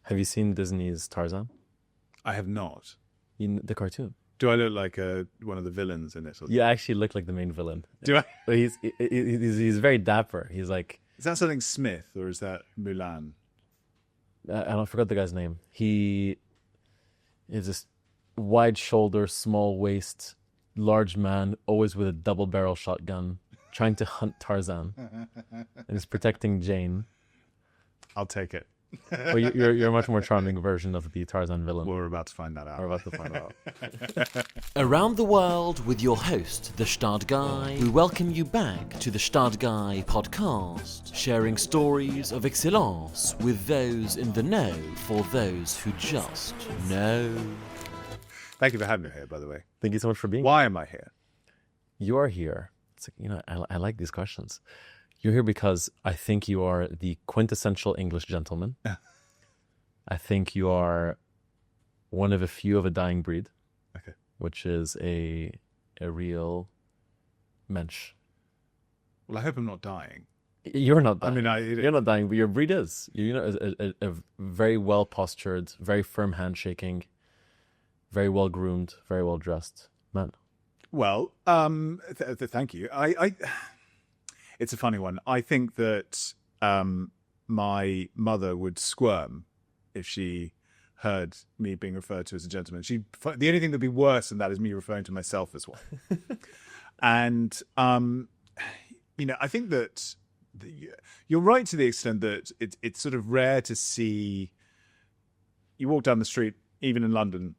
Have you seen Disney's Tarzan? I have not. The cartoon. Do I look like one of the villains in it? You actually look like the main villain. Do I? But he's very dapper. He's like... Is that something Smith or is that Mulan? I forgot the guy's name. He is this wide shoulder, small waist, large man, always with a double barrel shotgun, trying to hunt Tarzan, and he's protecting Jane. I'll take it. Well, you're a much more charming version of the Tarzan villain. We're about to find that out. We're about to find out. Around the World with your host, the Gstaad Guy. We welcome you back to the Gstaad Guy podcast, sharing stories of excellence with those in the know for those who just know. Thank you for having me here, by the way. Thank you so much for being here. Why am I here? You are here. It's like, I like these questions. You're here because I think you are the quintessential English gentleman. I think you are one of a few of a dying breed. Okay. Which is a real mensch. Well, I hope I'm not dying. You're not dying. You're not dying, but your breed is. You're a very well postured, very firm handshaking, very well groomed, very well dressed man. Well, thank you. It's a funny one. I think that my mother would squirm if she heard me being referred to as a gentleman. The only thing that'd be worse than that is me referring to myself as one. And, I think that you're right to the extent that it's sort of rare to see, you walk down the street, even in London,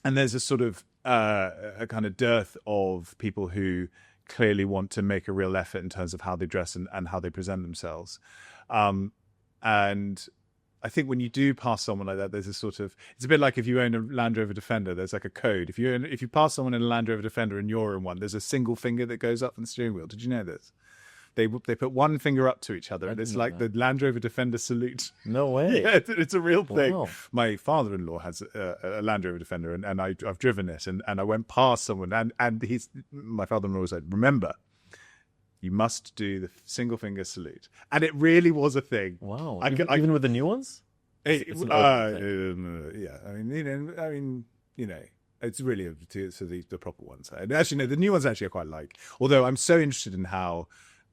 and there's a sort of a kind of dearth of people who clearly want to make a real effort in terms of how they dress and how they present themselves. And I think when you do pass someone like that, there's a sort of, it's a bit like if you own a Land Rover Defender, there's like a code. If you pass someone in a Land Rover Defender and you're in one, there's a single finger that goes up from the steering wheel. Did you know this? They put one finger up to each other, and it's like the Land Rover Defender salute. No way. Yeah, it's a real thing. Wow. My father-in-law has a Land Rover Defender, and I've driven it, and I went past someone, and my father-in-law said, "Remember, you must do the single finger salute," and it really was a thing. Wow. Even with the new ones? It's yeah, it's really the proper ones. And actually, no, the new ones actually I quite like. Although I'm so interested in how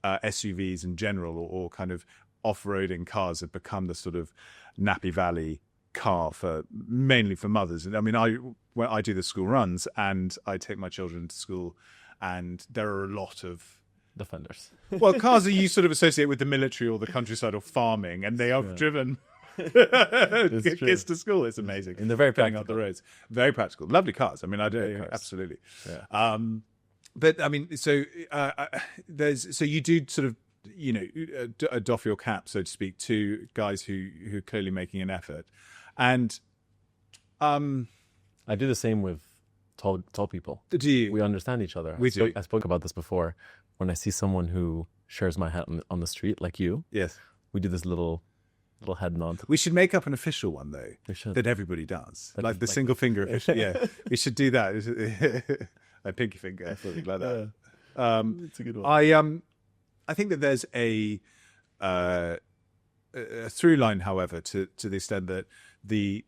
SUVs in general or kind of off-roading cars have become the sort of Nappy Valley car mainly for mothers. And I mean, I do the school runs and I take my children to school, and there are a lot of Defenders. Well, cars that you sort of associate with the military or the countryside or farming, and they are driven kids to school. It's amazing. And they're very practical. Out the roads. Very practical. Lovely cars. I mean, I do absolutely. Yeah. But I mean, so you do sort of, doff your cap, so to speak, to guys who are clearly making an effort, and I do the same with tall people. Do you? We understand each other. I spoke about this before. When I see someone who shares my hat on the street, like you, yes, we do this little head nod. We should make up an official one though. We should. That everybody does, like the single finger official. Yeah, we should do that. Like pinky finger, something like that. It's a good one. I think that there's a through line, however, to the extent that the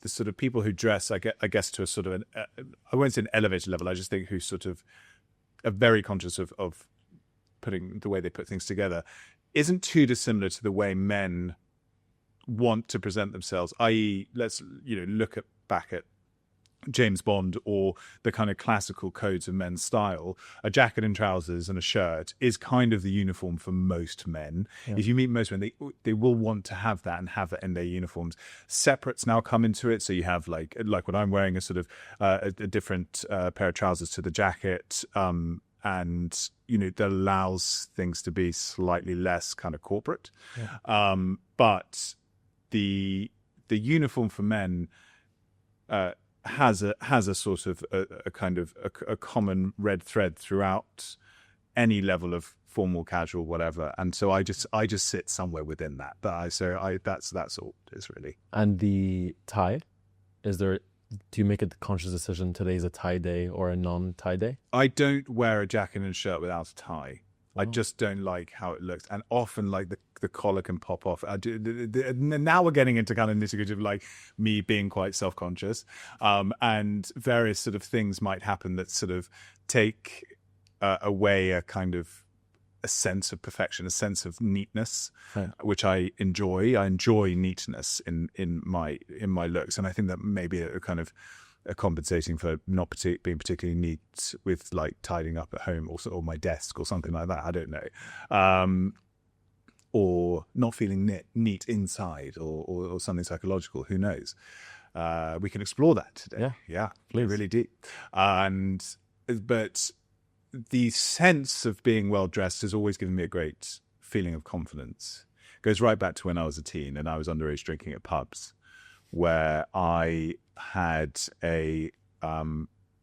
sort of people who dress, I guess, to a sort of I won't say an elevated level. I just think who sort of are very conscious of putting the way they put things together, isn't too dissimilar to the way men want to present themselves. I.e., let's look back at James Bond or the kind of classical codes of men's style. A jacket and trousers and a shirt is kind of the uniform for most men. Yeah. If you meet most men, they will want to have that and have it in their uniforms. Separates now come into it, so you have like what I'm wearing, a sort of a different pair of trousers to the jacket, and that allows things to be slightly less kind of corporate. Yeah. But the uniform for men has a sort of a kind of a common red thread throughout any level of formal, casual, whatever. And so I just sit somewhere within that. That's all it is really. And the tie, do you make a conscious decision today's a tie day or a non-tie day? I don't wear a jacket and shirt without a tie. I just don't like how it looks, and often like the collar can pop off. Now we're getting into kind of nitty-gritty of like me being quite self-conscious, and various sort of things might happen that sort of take away a kind of a sense of perfection, a sense of neatness, which I enjoy. I enjoy neatness in my looks, and I think that maybe a kind of compensating for not being particularly neat with like tidying up at home or my desk or something like that. I don't know. Or not feeling neat inside or something psychological. Who knows? We can explore that today. Yeah, really deep. But the sense of being well dressed has always given me a great feeling of confidence. It goes right back to when I was a teen and I was underage drinking at pubs, where I had a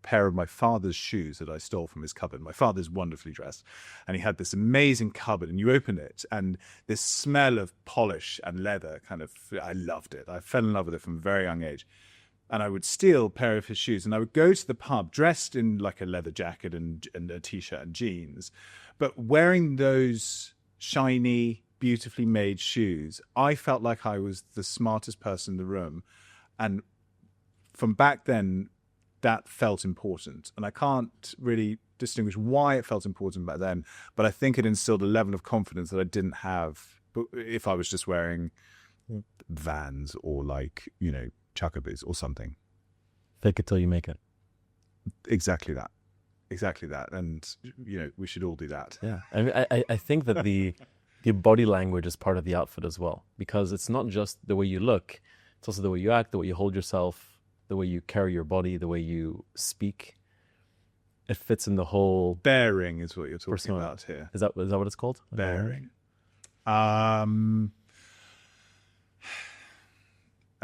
pair of my father's shoes that I stole from his cupboard. My father's wonderfully dressed, and he had this amazing cupboard, and you open it, and this smell of polish and leather I loved it. I fell in love with it from a very young age. And I would steal a pair of his shoes, and I would go to the pub dressed in like a leather jacket and a t-shirt and jeans, but wearing those shiny, beautifully made shoes, I felt like I was the smartest person in the room. And from back then, that felt important. And I can't really distinguish why it felt important back then, but I think it instilled a level of confidence that I didn't have if I was just wearing Vans or like, Chukkaboos or something. Fake it till you make it. Exactly that. And, we should all do that. Yeah. I think that the body language is part of the outfit as well, because it's not just the way you look, it's also the way you act, the way you hold yourself, the way you carry your body, the way you speak. It fits in the whole... Bearing is what you're talking about here. Is that what it's called? Bearing.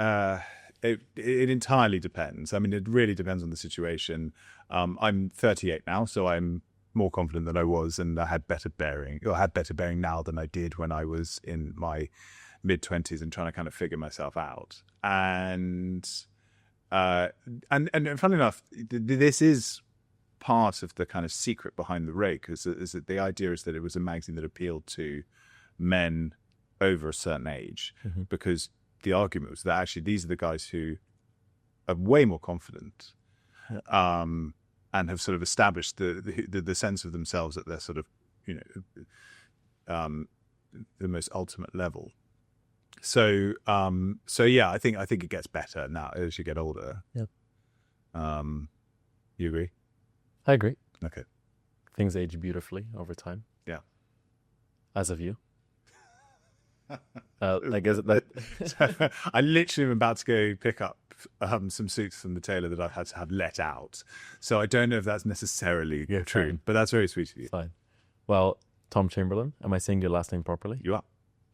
It entirely depends. I mean, it really depends on the situation. I'm 38 now, so I'm more confident than I was, and I had better bearing now than I did when I was in my mid-20s and trying to kind of figure myself out. And funnily enough, this is part of the kind of secret behind the Rake, is that the idea is that it was a magazine that appealed to men over a certain age, because the argument was that actually these are the guys who are way more confident, and have sort of established the sense of themselves at their sort of, the most ultimate level. So yeah, I think it gets better now as you get older. Yep. You agree? I agree. Okay. Things age beautifully over time. Yeah. As of you. I guess that I literally am about to go pick up some suits from the tailor that I've had to have let out. So I don't know if that's necessarily true, fine. but that's very sweet of you. Fine. Well, Tom Chamberlin. Am I saying your last name properly? You are.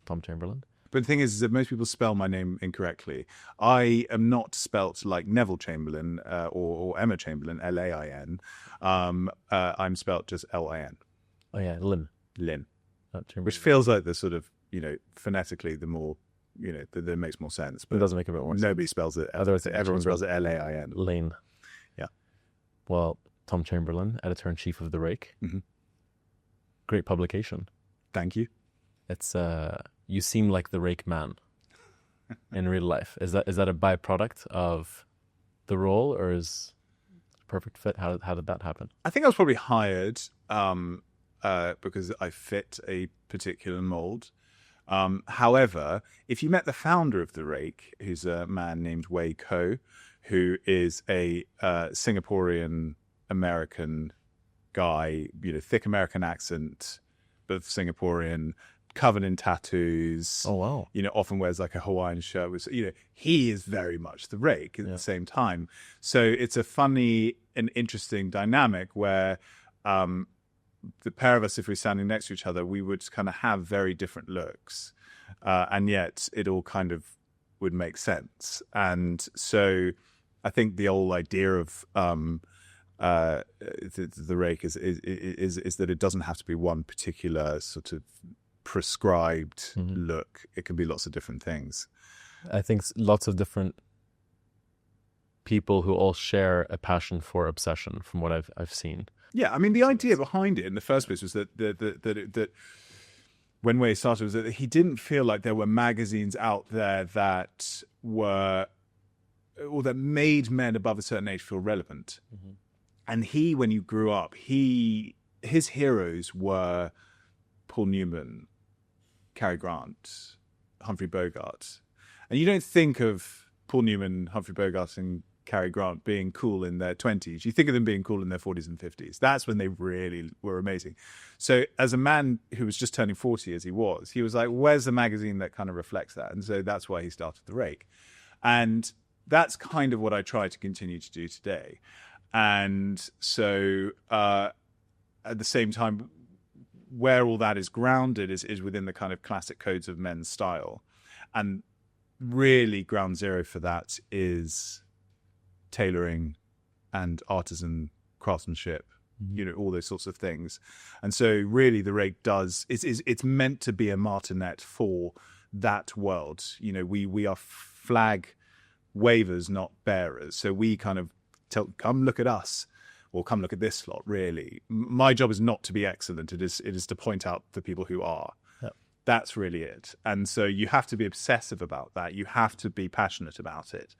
Tom Chamberlin. But the thing is that most people spell my name incorrectly. I am not spelt like Neville Chamberlain or Emma Chamberlain, Lain. I'm spelt just Lin. Oh yeah, Lynn. Which feels like the sort of, phonetically the more, that makes more sense. But it doesn't make a bit more sense. Nobody spells it. Otherwise, everyone spells it Lain. Lane. Yeah. Well, Tom Chamberlin, editor-in-chief of The Rake. Mm-hmm. Great publication. Thank you. It's you seem like the Rake man in real life. Is that a byproduct of the role, or is it a perfect fit? How did that happen? I think I was probably hired because I fit a particular mold. However, if you met the founder of The Rake, who's a man named Wei Ko, who is a Singaporean American guy, thick American accent, but Singaporean, covered in tattoos. Oh wow! Often wears like a Hawaiian shirt. With he is very much the Rake at the same time. So it's a funny and interesting dynamic where the pair of us, if we're standing next to each other, we would kind of have very different looks, and yet it all kind of would make sense. And so I think the whole idea of the Rake is that it doesn't have to be one particular sort of prescribed look. It can be lots of different things. I think lots of different people who all share a passion for obsession, from what I've seen. Yeah, I mean, the idea behind it in the first place was that when Way started was that he didn't feel like there were magazines out there that were, or that made men above a certain age feel relevant. Mm-hmm. And when you grew up, his heroes were Paul Newman, Cary Grant, Humphrey Bogart. And you don't think of Paul Newman, Humphrey Bogart, and Cary Grant being cool in their 20s. You think of them being cool in their 40s and 50s. That's when they really were amazing. So as a man who was just turning 40 as he was like, where's the magazine that kind of reflects that? And so that's why he started the Rake. And that's kind of what I try to continue to do today. And so at the same time, where all that is grounded is within the kind of classic codes of men's style. And really ground zero for that is tailoring and artisan craftsmanship, all those sorts of things. And so really the Rake it's meant to be a martinet for that world. We are flag wavers, not bearers. So we kind of come look at us, or come look at this lot, really. My job is not to be excellent. It is to point out the people who are. That's really it. And so you have to be obsessive about that. You have to be passionate about it.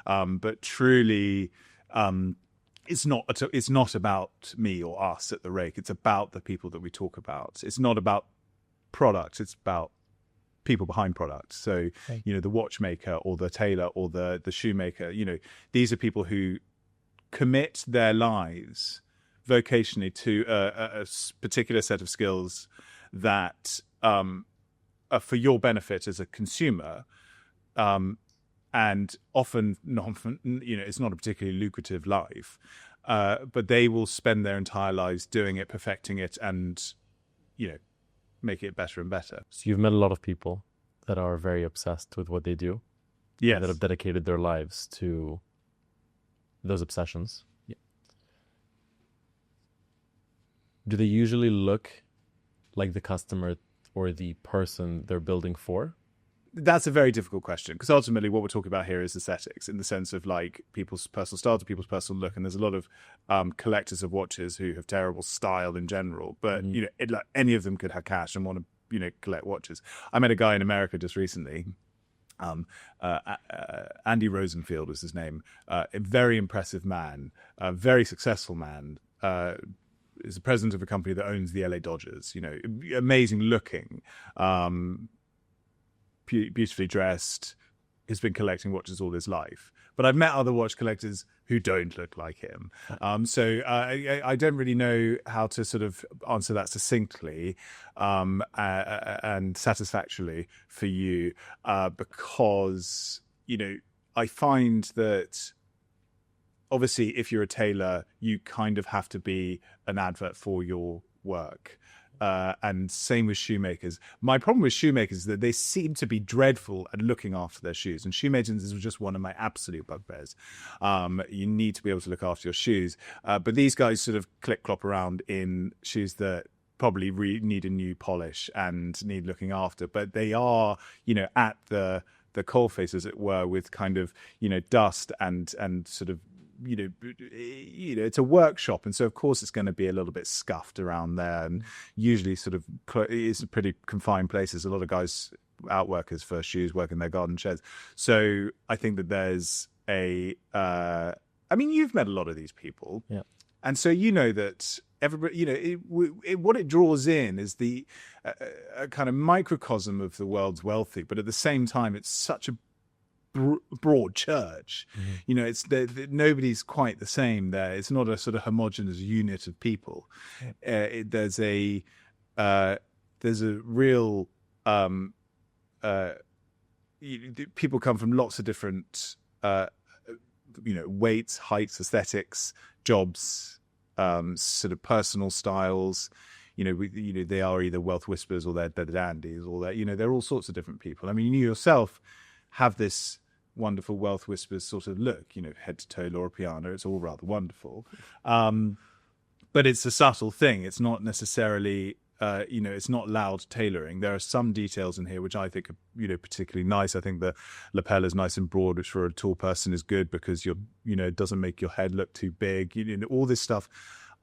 But truly, it's not about me or us at the Rake. It's about the people that we talk about. It's not about product. It's about people behind product. So, the watchmaker or the tailor or the shoemaker, these are people who commit their lives vocationally to a particular set of skills that for your benefit as a consumer, and often, it's not a particularly lucrative life, but they will spend their entire lives doing it, perfecting it, and making it better and better. So you've met a lot of people that are very obsessed with what they do, that have dedicated their lives to those obsessions. Yeah. Do they usually look like the customer or the person they're building for? That's a very difficult question, because ultimately what we're talking about here is aesthetics, in the sense of like people's personal style to people's personal look. And there's a lot of collectors of watches who have terrible style in general, but any of them could have cash and want to collect watches. I met a guy in America just recently. Andy Rosenfield was his name. A very impressive man, a very successful man. Is the president of a company that owns the LA Dodgers. Amazing looking, beautifully dressed. Has been collecting watches all his life. But I've met other watch collectors who don't look like him. So I don't really know how to sort of answer that succinctly and satisfactorily for you, because I find that obviously if you're a tailor, you kind of have to be an advert for your work. And same with shoemakers. My problem with shoemakers is that they seem to be dreadful at looking after their shoes. And shoe maintenance is just one of my absolute bugbears. You need to be able to look after your shoes. But these guys sort of click-clop around in shoes that probably need a new polish and need looking after. But they are, at the coalface, as it were, with kind of, dust and sort of, it's a workshop, and so of course it's going to be a little bit scuffed around there, and usually sort of it's a pretty confined places. A lot of guys, outworkers for shoes, work in their garden sheds. So I think that there's you've met a lot of these people, and so that everybody, what it draws in is the a kind of microcosm of the world's wealthy, but at the same time it's such a broad church. It's nobody's quite the same there. It's not a sort of homogenous unit of people. There's a real people come from lots of different weights, heights, aesthetics, jobs, sort of personal styles. They are either wealth whisperers or they're dandies, or they're all sorts of different people. I mean, you yourself have this wonderful wealth whispers sort of look, head to toe Laura Piano. It's all rather wonderful. But it's a subtle thing. It's not necessarily, it's not loud tailoring. There are some details in here which I think are, particularly nice. I think the lapel is nice and broad, which for a tall person is good because it doesn't make your head look too big. All this stuff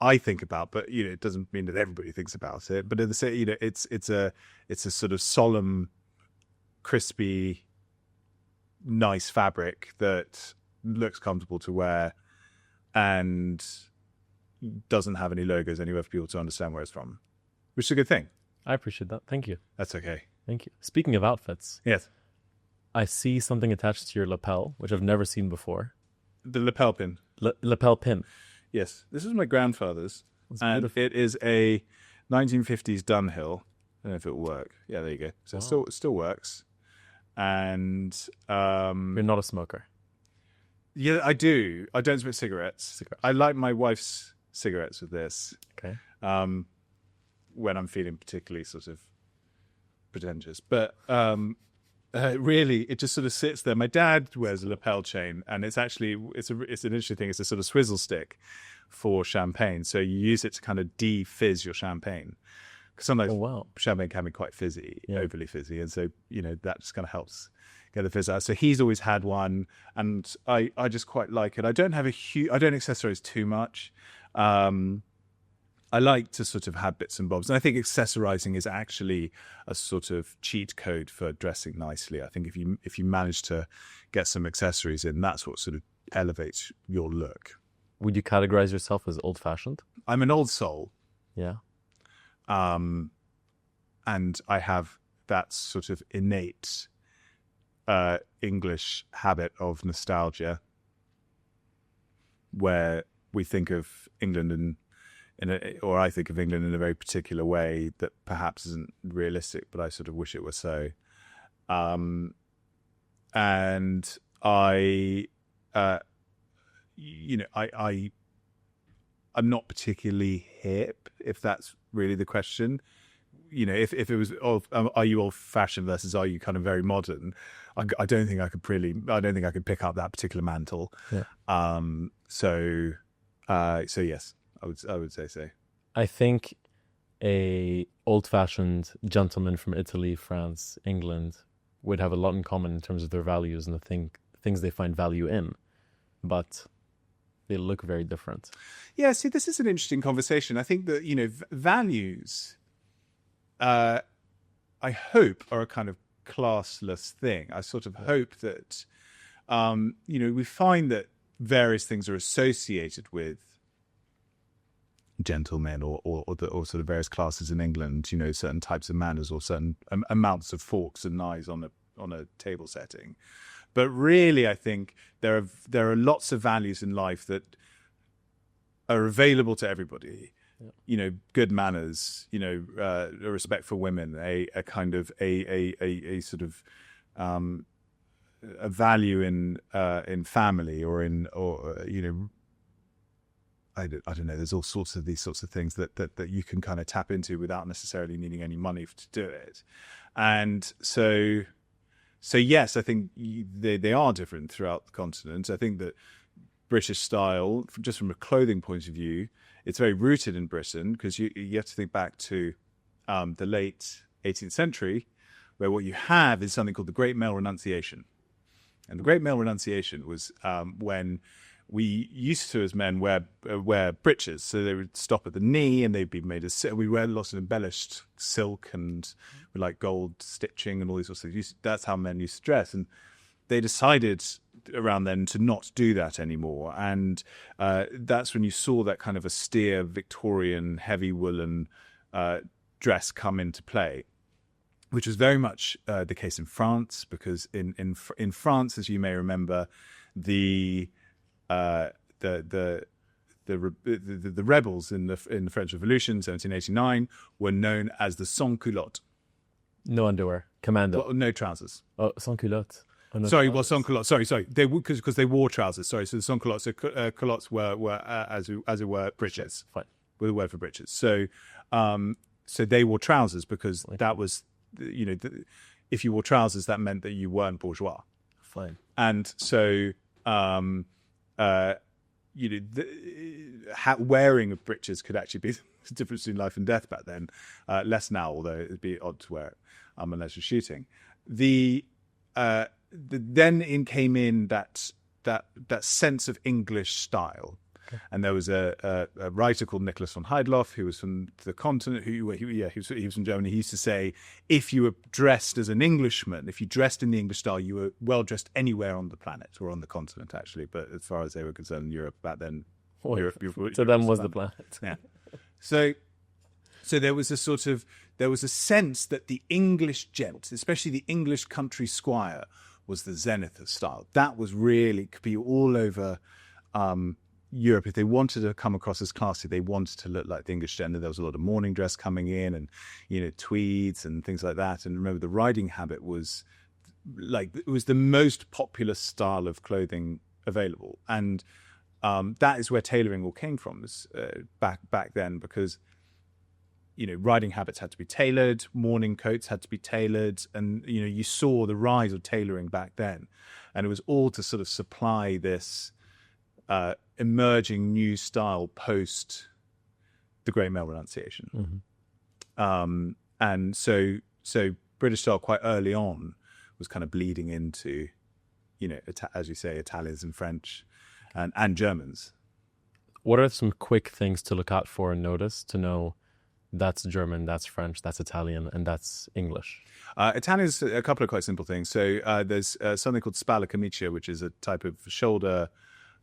I think about, but it doesn't mean that everybody thinks about it. But at the same, it's a sort of solemn, crispy, nice fabric that looks comfortable to wear and doesn't have any logos anywhere for people to understand where it's from, which is a good thing. I appreciate that. Thank you. That's okay. Thank you. Speaking of outfits, Yes. I see something attached to your lapel, which I've never seen before. The lapel pin. Lapel pin. Yes. This is my grandfather's. That's And beautiful. it is a 1950s Dunhill. I don't know if it will work. Yeah, there you go. So it still works. And You're not a smoker. yeah, I do. I don't smoke cigarettes. I like my wife's cigarettes with this. Okay. When I'm feeling particularly sort of pretentious. But really, it just sort of sits there. My dad wears a lapel chain, and it's an interesting thing. It's a sort of swizzle stick for champagne. So you use it to kind of de-fizz your champagne. Because sometimes champagne can be quite fizzy, overly fizzy. And so, that just kind of helps get the fizz out. So he's always had one, and I just quite like it. I don't accessorize too much. I like to sort of have bits and bobs. And I think accessorizing is actually a sort of cheat code for dressing nicely. I think if you manage to get some accessories in, that's what sort of elevates your look. Would you categorize yourself as old-fashioned? I'm an old soul. Yeah. And I have that sort of innate English habit of nostalgia, where we think of England or I think of England in a very particular way that perhaps isn't realistic, but I sort of wish it were so. And I'm not particularly hip, if that's really the question. If it was, are you old-fashioned versus are you kind of very modern? I don't think I could pick up that particular mantle. Yeah. So yes, I would say so. I think a old-fashioned gentleman from Italy, France, England would have a lot in common in terms of their values and the things they find value in, but they look very different. Yeah, see, this is an interesting conversation. I think that, values, I hope, are a kind of classless thing. I sort of hope that, we find that various things are associated with gentlemen or sort of various classes in England, certain types of manners or certain amounts of forks and knives on a table setting. But really, I think there are lots of values in life that are available to everybody. Yeah. Good manners, a respect for women, a kind of a sort of a value in family I don't know. There's all sorts of these sorts of things that you can kind of tap into without necessarily needing any money to do it. And so yes, I think they are different throughout the continent. I think that British style, just from a clothing point of view, it's very rooted in Britain, because you have to think back to the late 18th century, where what you have is something called the Great Male Renunciation. And the Great Male Renunciation was when we used to, as men, wear breeches. So they would stop at the knee, and they'd be made of silk. We wear lots of embellished silk and with like gold stitching and all these sorts of things. That's how men used to dress. And they decided around then to not do that anymore. And that's when you saw that kind of austere Victorian heavy woolen dress come into play, which was very much the case in France, because in France, as you may remember, the rebels in the French Revolution, 1789, were known as the sans-culottes. No underwear, commando. Well, no trousers. Oh, sans-culottes. Oh, no, sorry, well, sans-culottes. Sorry. They because they wore trousers. Sorry, so the sans-culottes. So culottes were as it were breeches. Fine. With a word for breeches. So they wore trousers because that was, if you wore trousers, that meant that you weren't bourgeois. Fine. And so. Wearing of breeches could actually be the difference between life and death back then. Less now, although it'd be odd to wear it unless you're shooting. Then came in that sense of English style, And there was a writer called Nicholas von Heidloff, who was from the continent, he was from Germany. He used to say, if you were dressed as an Englishman, if you dressed in the English style, you were well dressed anywhere on the planet, or on the continent, actually. But as far as they were concerned in Europe back then, Europe to them was the planet. Yeah. So there was a sense that the English gent, especially the English country squire, was the zenith of style. That was really, could be all over Europe. If they wanted to come across as classy, they wanted to look like the English gent. There was a lot of morning dress coming in, and tweeds and things like that. And remember, the riding habit was it was the most popular style of clothing available, and that is where tailoring all came from, back then, because riding habits had to be tailored, morning coats had to be tailored, and you saw the rise of tailoring back then, and it was all to sort of supply this emerging new style post the Great Male Renunciation. Mm-hmm. And so British style quite early on was kind of bleeding into, as you say, Italians and French and Germans. What are some quick things to look out for and notice to know that's German, that's French, that's Italian, and that's English? Italian's a couple of quite simple things. So there's something called spalla camicia, which is a type of shoulder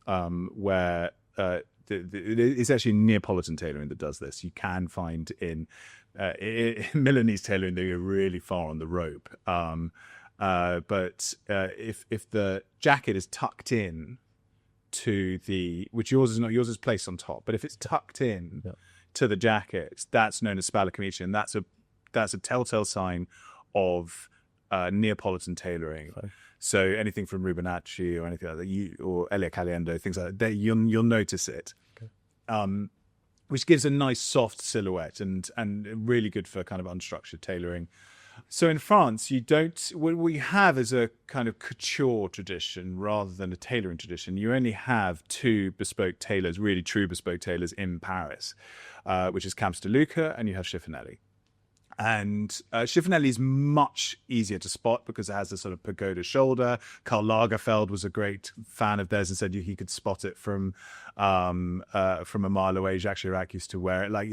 where it's actually Neapolitan tailoring that does this. You can find in Milanese tailoring, they go really far on the rope. But if the jacket is tucked in to which yours is not, yours is placed on top, but if it's tucked in to the jacket, that's known as spalla camicia, and that's a telltale sign of Neapolitan tailoring. Okay. So anything from Rubinacci or anything like that, or Elia Caliendo, things like that, you'll notice it. Okay. Which gives a nice soft silhouette and really good for kind of unstructured tailoring. So in France, what we have is a kind of couture tradition rather than a tailoring tradition. You only have two bespoke tailors, really true bespoke tailors in Paris, which is Camps de Lucca, and you have Schiffinelli. And Schiffinelli is much easier to spot because it has a sort of pagoda shoulder. Karl Lagerfeld was a great fan of theirs and said he could spot it from a mile away. Jacques Chirac used to wear it. Like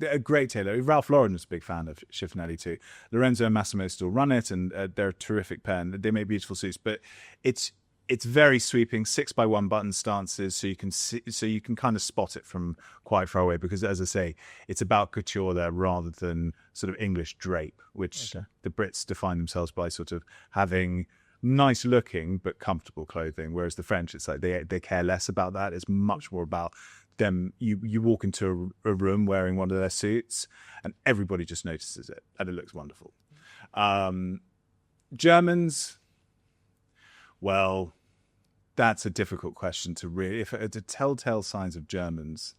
a great tailor. Ralph Lauren was a big fan of Schiffinelli too. Lorenzo and Massimo still run it, and they're a terrific pair. And they make beautiful suits, but it's very sweeping 6x1 button stances, so you can kind of spot it from quite far away, because, as I say, it's about couture there rather than sort of English drape, which the Brits define themselves by sort of having nice looking but comfortable clothing, whereas the French, it's like they care less about that. It's much more about them. You walk into a room wearing one of their suits and everybody just notices it and it looks wonderful. Germans, well, that's a difficult question to really, the telltale signs of Germans,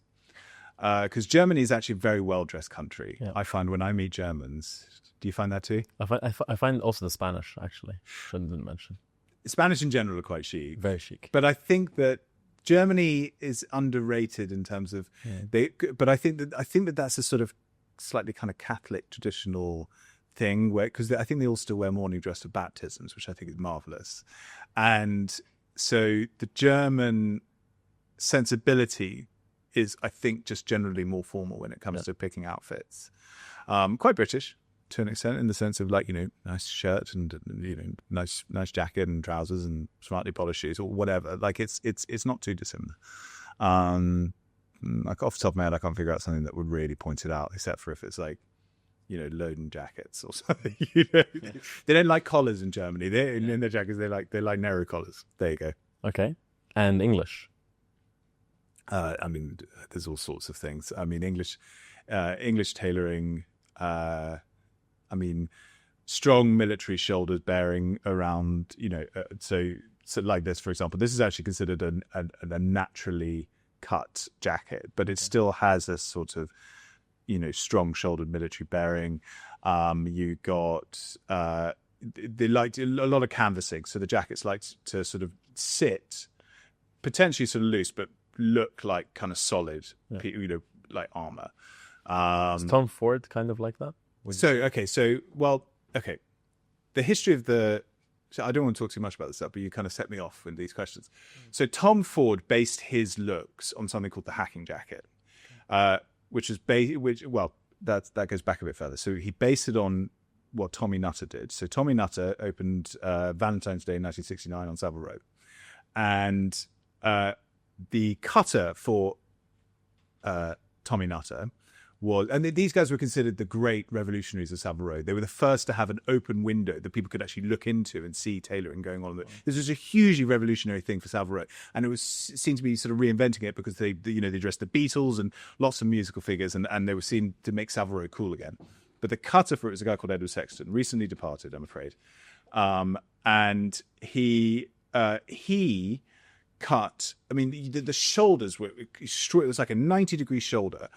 because Germany is actually a very well-dressed country. Yeah. I find when I meet Germans, do you find that too? I find also the Spanish, actually, shouldn't mention. Spanish in general are quite chic. Very chic. But I think that Germany is underrated in terms of, but I think that that's a sort of slightly kind of Catholic traditional thing, because I think they all still wear morning dress for baptisms, which I think is marvelous. And so the German sensibility is, I think, just generally more formal when it comes to picking outfits. Quite British to an extent, in the sense of, like, nice shirt and nice jacket and trousers and smartly polished shoes or whatever. Like it's not too dissimilar. Like off the top of my head, I can't figure out something that would really point it out, except for if it's like, Loden jackets or something. They don't like collars in Germany. In their jackets, they like narrow collars. There you go. Okay. And English? I mean, there's all sorts of things. I mean, English tailoring. I mean, strong military shoulders bearing around. So like this, for example. This is actually considered a naturally cut jacket, but it still has a sort of strong shouldered military bearing. You got they liked a lot of canvassing, so the jackets like to sort of sit potentially sort of loose but look like kind of solid, like armor. Is Tom Ford kind of like that? The history of the So I don't want to talk too much about this stuff, but you kind of set me off with these questions. So Tom Ford based his looks on something called the hacking jacket, which that goes back a bit further. So he based it on what Tommy Nutter did. So Tommy Nutter opened Valentine's Day 1969 on Savile Row, and the cutter for Tommy Nutter was, and these guys were considered the great revolutionaries of Savile Row. They were the first to have an open window that people could actually look into and see tailoring going on. This was a hugely revolutionary thing for Savile Row, and it seemed to be sort of reinventing it because they dressed the Beatles and lots of musical figures, and they were seen to make Savile Row cool again. But the cutter for it was a guy called Edward Sexton, recently departed, I'm afraid, and he cut. I mean, the shoulders were extreme. It was like a 90-degree shoulder.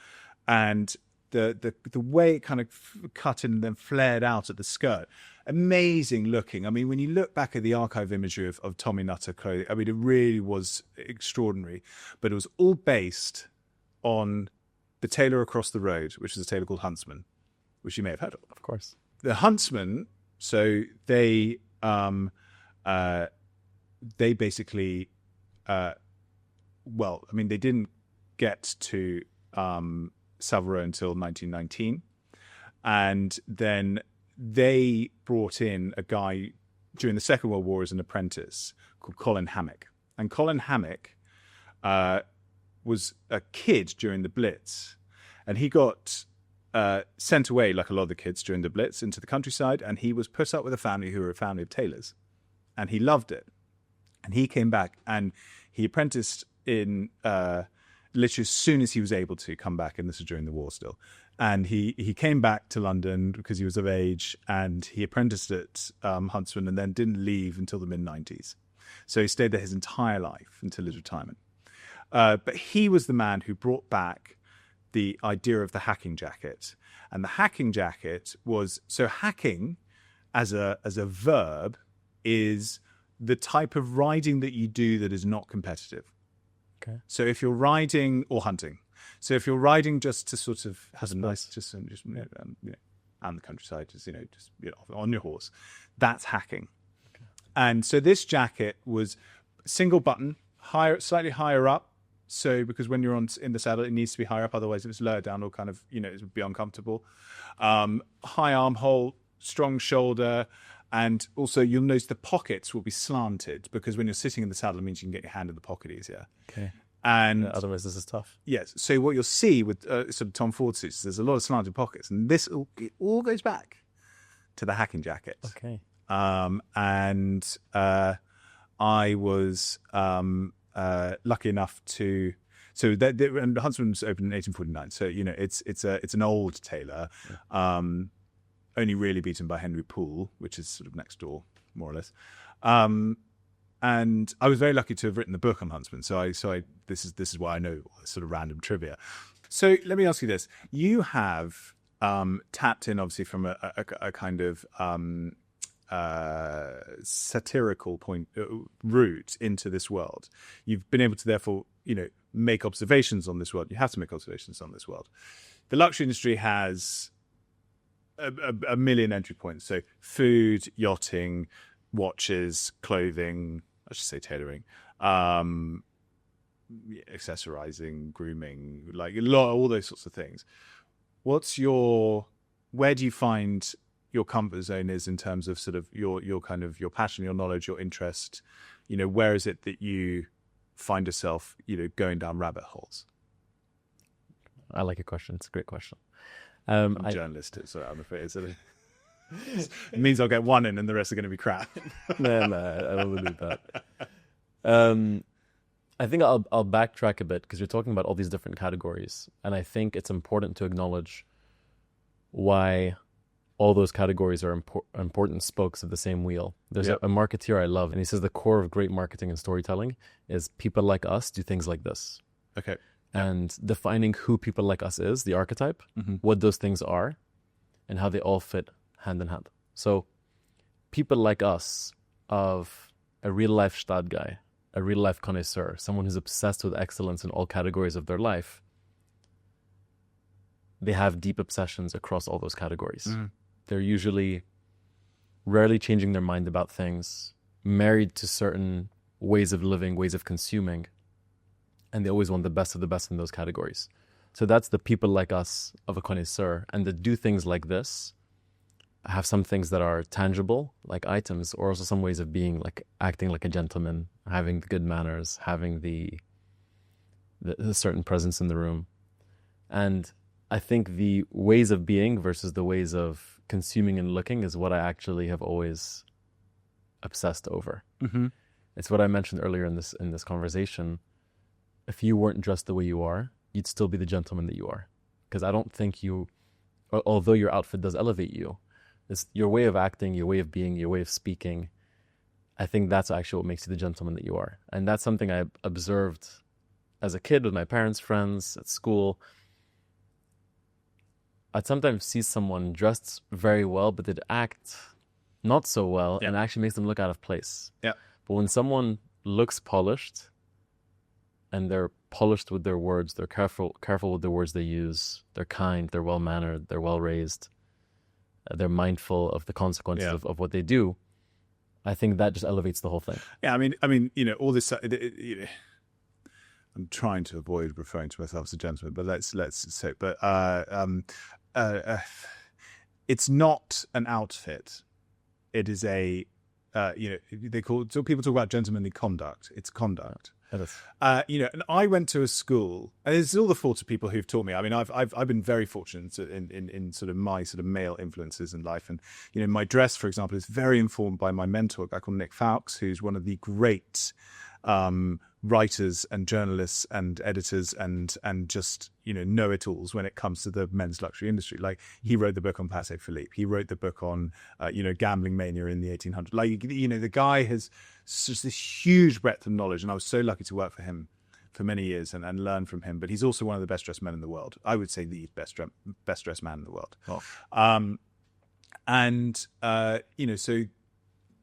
And the way it kind of cut in and then flared out at the skirt, amazing looking. I mean, when you look back at the archive imagery of Tommy Nutter clothing, I mean, it really was extraordinary. But it was all based on the tailor across the road, which is a tailor called Huntsman, which you may have heard of. Of course. The Huntsman, so they basically, they didn't get to Savile Row until 1919, and then they brought in a guy during the Second World War as an apprentice called Colin Hammock, and Colin Hammock was a kid during the Blitz, and he got sent away like a lot of the kids during the Blitz into the countryside, and he was put up with a family who were a family of tailors, and he loved it, and he came back and he apprenticed in literally as soon as he was able to come back, and this was during the war still. And he came back to London because he was of age, and he apprenticed at Huntsman and then didn't leave until the mid-90s. So he stayed there his entire life until his retirement. But he was the man who brought back the idea of the hacking jacket. And the hacking jacket was, so hacking as a verb is the type of riding that you do that is not competitive. Okay. So if you're riding or hunting, so if you're riding just to sort of have a nice, and the countryside, on your horse, that's hacking. Okay. And so this jacket was single button, slightly higher up. So because when you're in the saddle, it needs to be higher up. Otherwise, if it's lower down, it would be uncomfortable. High armhole, strong shoulder. And also, you'll notice the pockets will be slanted because when you're sitting in the saddle, it means you can get your hand in the pocket easier. Okay. And otherwise, this is tough. Yes. So what you'll see with sort of Tom Ford suits, there's a lot of slanted pockets, and this all goes back to the hacking jacket. Okay. And I was lucky enough to. So and Huntsman was opened in 1849. So it's an old tailor. Yeah. Only really beaten by Henry Poole, which is sort of next door, more or less. And I was very lucky to have written the book on Huntsman. So this is why I know sort of random trivia. So let me ask you this: you have tapped in, obviously, from a kind of satirical route into this world. You've been able to, therefore, make observations on this world. You have to make observations on this world. The luxury industry has a million entry points. So food, yachting, watches, clothing, I should say tailoring, accessorising, grooming, like all those sorts of things. Where do you find your comfort zone is in terms of sort of your kind of your passion, your knowledge, your interest? Where is it that you find yourself, going down rabbit holes? I like your question. It's a great question. I'm a journalist, so I'm afraid it means I'll get one in and the rest are going to be crap. No, I don't believe that. I think I'll backtrack a bit because you're talking about all these different categories, and I think it's important to acknowledge why all those categories are important spokes of the same wheel. There's a marketeer I love, and he says the core of great marketing and storytelling is people like us do things like this. Okay. And defining who people like us is, the archetype, what those things are, and how they all fit hand in hand. So people like us, of a real-life Gstaad guy, a real-life connoisseur, someone who's obsessed with excellence in all categories of their life, they have deep obsessions across all those categories. They're usually rarely changing their mind about things, married to certain ways of living, ways of consuming, and they always want the best of the best in those categories. So that's the people like us of a connoisseur, and that do things like this have some things that are tangible, like items, or also some ways of being, like acting like a gentleman, having the good manners, having the certain presence in the room. And I think the ways of being versus the ways of consuming and looking is what I actually have always obsessed over. Mm-hmm. It's what I mentioned earlier in this conversation. If you weren't dressed the way you are, you'd still be the gentleman that you are. Because I don't think you, although your outfit does elevate you, it's your way of acting, your way of being, your way of speaking. I think that's actually what makes you the gentleman that you are. And that's something I observed as a kid with my parents' friends at school. I'd sometimes see someone dressed very well, but they'd act not so well, and it actually makes them look out of place. Yeah. But when someone looks polished, and they're polished with their words, they're careful with the words they use, they're kind, they're well-mannered, they're well-raised, they're mindful of the consequences of what they do, I think that just elevates the whole thing. Yeah, I mean, all this. I'm trying to avoid referring to myself as a gentleman, but let's say, but it's not an outfit. It is a, people talk about gentlemanly conduct. It's conduct. It is. And I went to a school, and it's all the fault of people who've taught me. I mean, I've been very fortunate in sort of my sort of male influences in life, and my dress, for example, is very informed by my mentor, a guy called Nick Fowkes, who's one of the great writers and journalists and editors and just know-it-alls when it comes to the men's luxury industry. Like, he wrote the book on Patek Philippe. He wrote the book on gambling mania in the 1800s. Like, the guy has just this huge breadth of knowledge, and I was so lucky to work for him for many years and learn from him. But he's also one of the best dressed men in the world. I would say the best dressed man in the world. Oh. So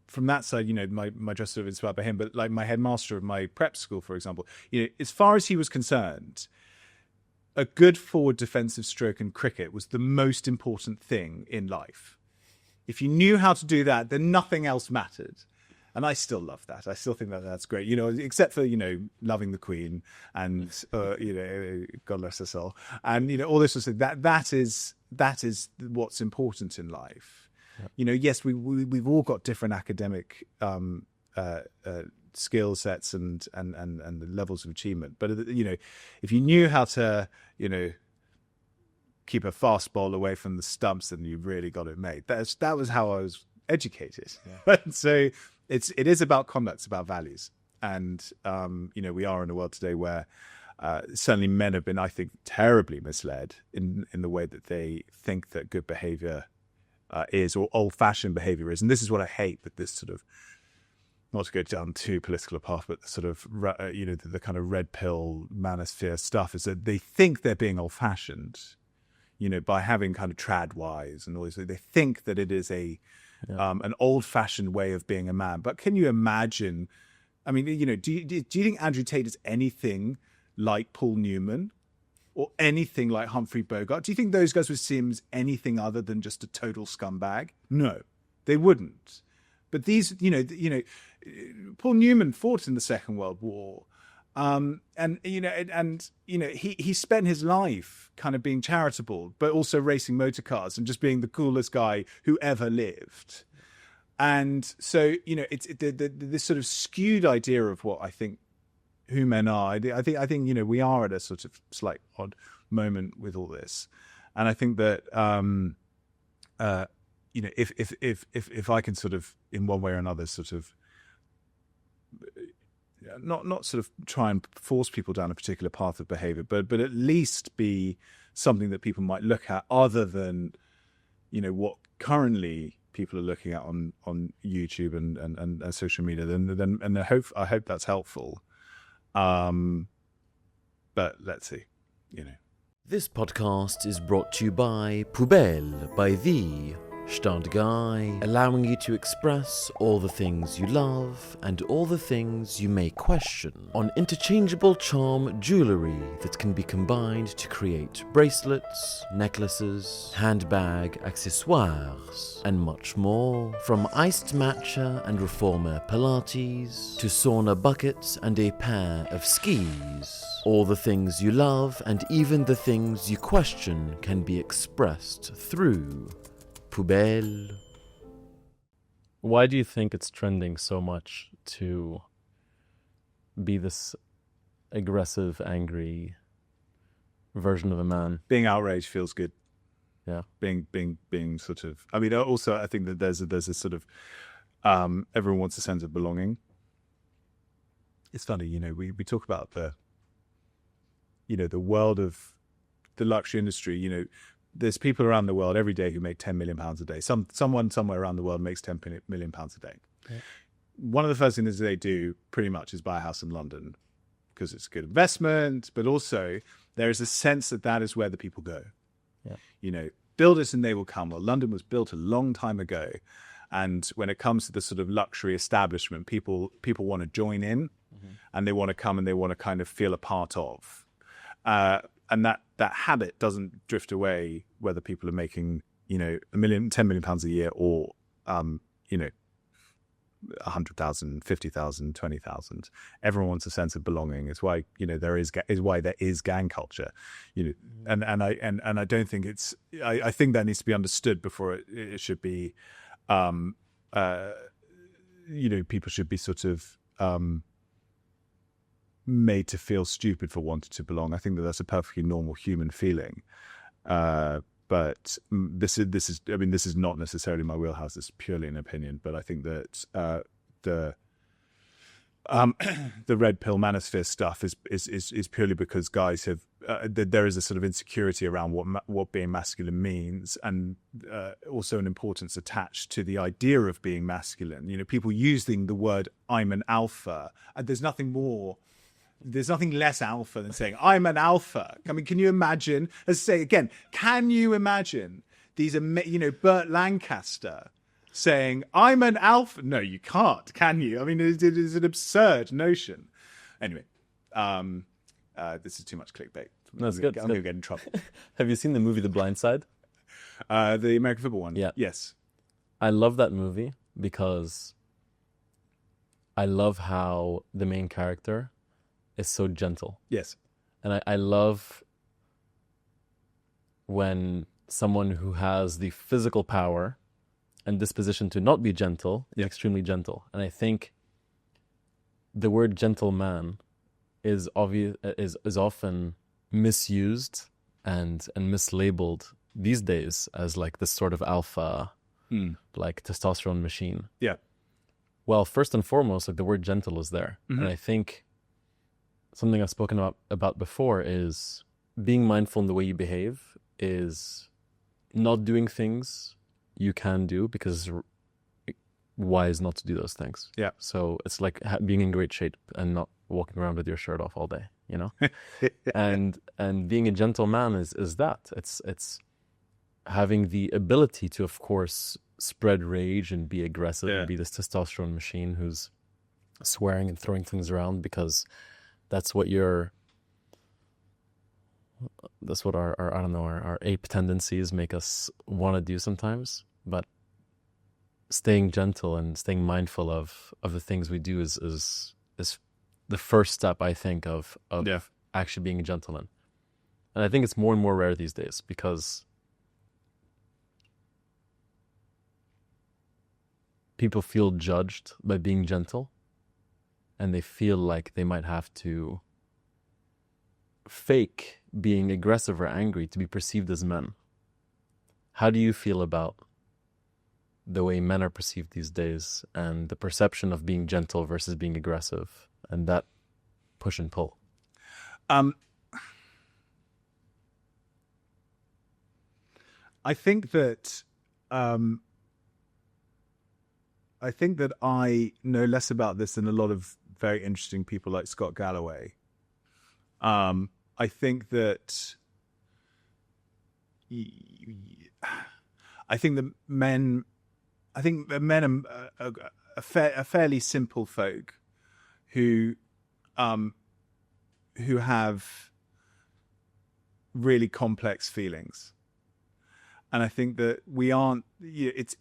from that side, my dress sort of inspired by him. But like my headmaster of my prep school, for example, as far as he was concerned, a good forward defensive stroke in cricket was the most important thing in life. If you knew how to do that, then nothing else mattered. And I still love that. I still think that's great, except for, loving the Queen and, God rest her soul. And, all this sort of thing. That is what's important in life. Yep. Yes, we've all got different academic skill sets and the levels of achievement. But, if you knew how to, keep a fast ball away from the stumps, then you really got it made. That was how I was educated. Yeah. So it is about conduct, it's about values. And, we are in a world today where certainly men have been, I think, terribly misled in the way that they think that good behavior is, or old-fashioned behavior is. And this is what I hate with this sort of, not to go down too political a path, but the sort of, the kind of red pill manosphere stuff, is that they think they're being old-fashioned, by having kind of trad wives and all this. They think that it is an old-fashioned way of being a man. But can you imagine, I mean, do you think Andrew Tate is anything like Paul Newman or anything like Humphrey Bogart? Do you think those guys would see him as anything other than just a total scumbag? No, they wouldn't. But these, Paul Newman fought in the Second World War. He spent his life kind of being charitable, but also racing motor cars and just being the coolest guy who ever lived. And so, it's this sort of skewed idea of what I think who men are. I think we are at a sort of slight odd moment with all this, and I think that if I can sort of in one way or another sort of not sort of try and force people down a particular path of behavior, but at least be something that people might look at other than what currently people are looking at on YouTube and social media. Then I hope that's helpful. But let's see, This podcast is brought to you by Poubelle by the Gstaad Guy, allowing you to express all the things you love and all the things you may question on interchangeable charm jewellery that can be combined to create bracelets, necklaces, handbag accessoires, and much more. From iced matcha and reformer Pilates to sauna buckets and a pair of skis. All the things you love and even the things you question can be expressed through Poubelle. Why do you think it's trending so much to be this aggressive, angry version of a man? Being outraged feels good. Yeah. Being sort of. I mean, also, I think that there's a sort of. Everyone wants a sense of belonging. It's funny, we talk about the world of the luxury industry. There's people around the world every day who make £10 million a day. Someone somewhere around the world makes £10 million a day. Yeah. One of the first things they do pretty much is buy a house in London because it's a good investment, but also there is a sense that is where the people go. Yeah. Build it and they will come. Well, London was built a long time ago. And when it comes to the sort of luxury establishment, people want to join in, and they want to come and they want to kind of feel a part of. And that habit doesn't drift away whether people are making, £10 million a year or, 100,000, 50,000, 20,000. Everyone wants a sense of belonging. It's why, there is gang culture, and I don't think I think that needs to be understood before it should be, people should be sort of, made to feel stupid for wanting to belong. I think that's a perfectly normal human feeling. But this is not necessarily my wheelhouse. It's purely an opinion. But I think that the red pill manosphere stuff is purely because guys have there is a sort of insecurity around what being masculine means, and also an importance attached to the idea of being masculine. People using the word "I'm an alpha," and there's nothing less alpha than saying I'm an alpha. I mean, can you imagine? As I say again, can you imagine these? Burt Lancaster saying I'm an alpha. No, you can't. Can you? I mean, it is an absurd notion. Anyway, this is too much clickbait. No, it's good. I'm going to get in trouble. Have you seen the movie The Blind Side? The American football one? Yeah. Yes. I love that movie because I love how the main character is so gentle. Yes. And I love when someone who has the physical power and disposition to not be gentle is extremely gentle. And I think the word gentleman is often misused and mislabeled these days as like this sort of alpha, like testosterone machine. Yeah. Well, first and foremost, like the word gentle is there. And I think something I've spoken about before is being mindful in the way you behave is not doing things you can do because it's wise not to do those things. Yeah. So it's like being in great shape and not walking around with your shirt off all day, and being a gentleman is that. It's having the ability to, of course, spread rage and be aggressive and be this testosterone machine who's swearing and throwing things around because that's what our our ape tendencies make us want to do sometimes. But staying gentle and staying mindful of the things we do is the first step, I think, of actually being a gentleman. And I think it's more and more rare these days because people feel judged by being gentle, and they feel like they might have to fake being aggressive or angry to be perceived as men. How do you feel about the way men are perceived these days and the perception of being gentle versus being aggressive and that push and pull? I think that I know less about this than a lot of very interesting people like Scott Galloway. I think that I think the men are a fairly simple folk who have really complex feelings, and I think that we aren't. It's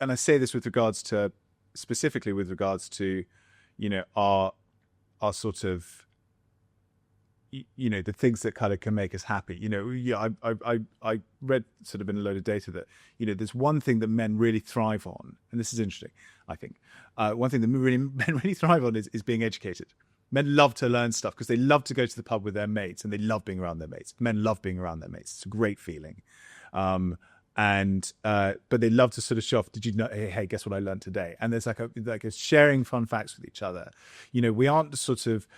and I say this with regards to specifically with regards to, our sort of, the things that kind of can make us happy. I read sort of in a load of data that, there's one thing that men really thrive on, and this is interesting, I think. One thing that men really thrive on is being educated. Men love to learn stuff because they love to go to the pub with their mates, and they love being around their mates. Men love being around their mates. It's a great feeling. But they love to sort of show off. Did you know? Hey, guess what I learned today? And there's like a sharing fun facts with each other. We aren't sort of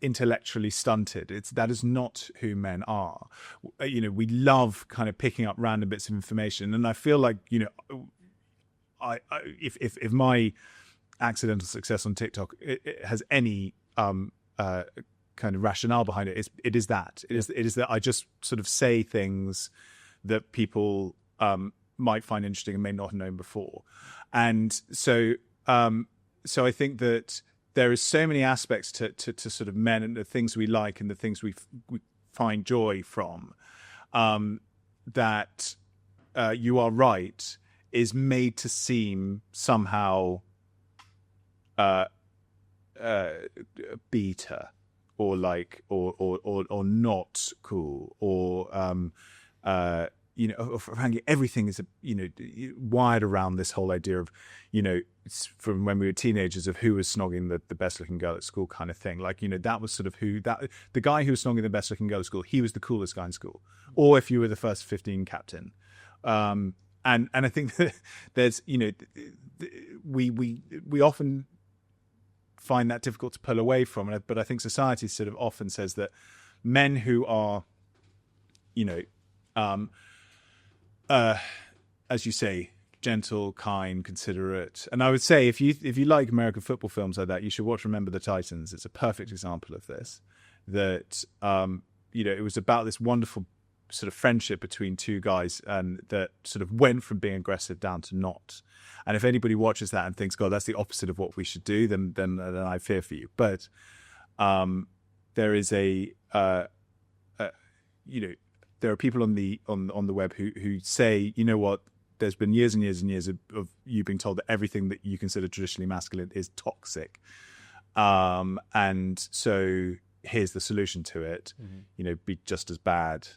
intellectually stunted. That is not who men are. We love kind of picking up random bits of information, and I feel like if my accidental success on TikTok it has any kind of rationale behind it, it is that I just sort of say things that people might find interesting and may not have known before. And so I think that there is so many aspects to sort of men and the things we like and the things we find joy from, that you are right, is made to seem somehow beta or like or not cool or frankly, everything is wired around this whole idea of it's from when we were teenagers of who was snogging the best looking girl at school kind of thing. Like that was sort of the guy who was snogging the best looking girl at school. He was the coolest guy in school, or if you were the first 15 captain. And I think that there's we often find that difficult to pull away from it, but I think society sort of often says that men who are as you say, gentle, kind, considerate. And I would say if you like American football films like that, you should watch Remember the Titans. It's a perfect example of this. That it was about this wonderful sort of friendship between two guys, and that sort of went from being aggressive down to not. And if anybody watches that and thinks, God, that's the opposite of what we should do, then I fear for you. But there is there are people on the web who say, you know what, there's been years and years and years of you being told that everything that you consider traditionally masculine is toxic. And so here's the solution to it, be just as bad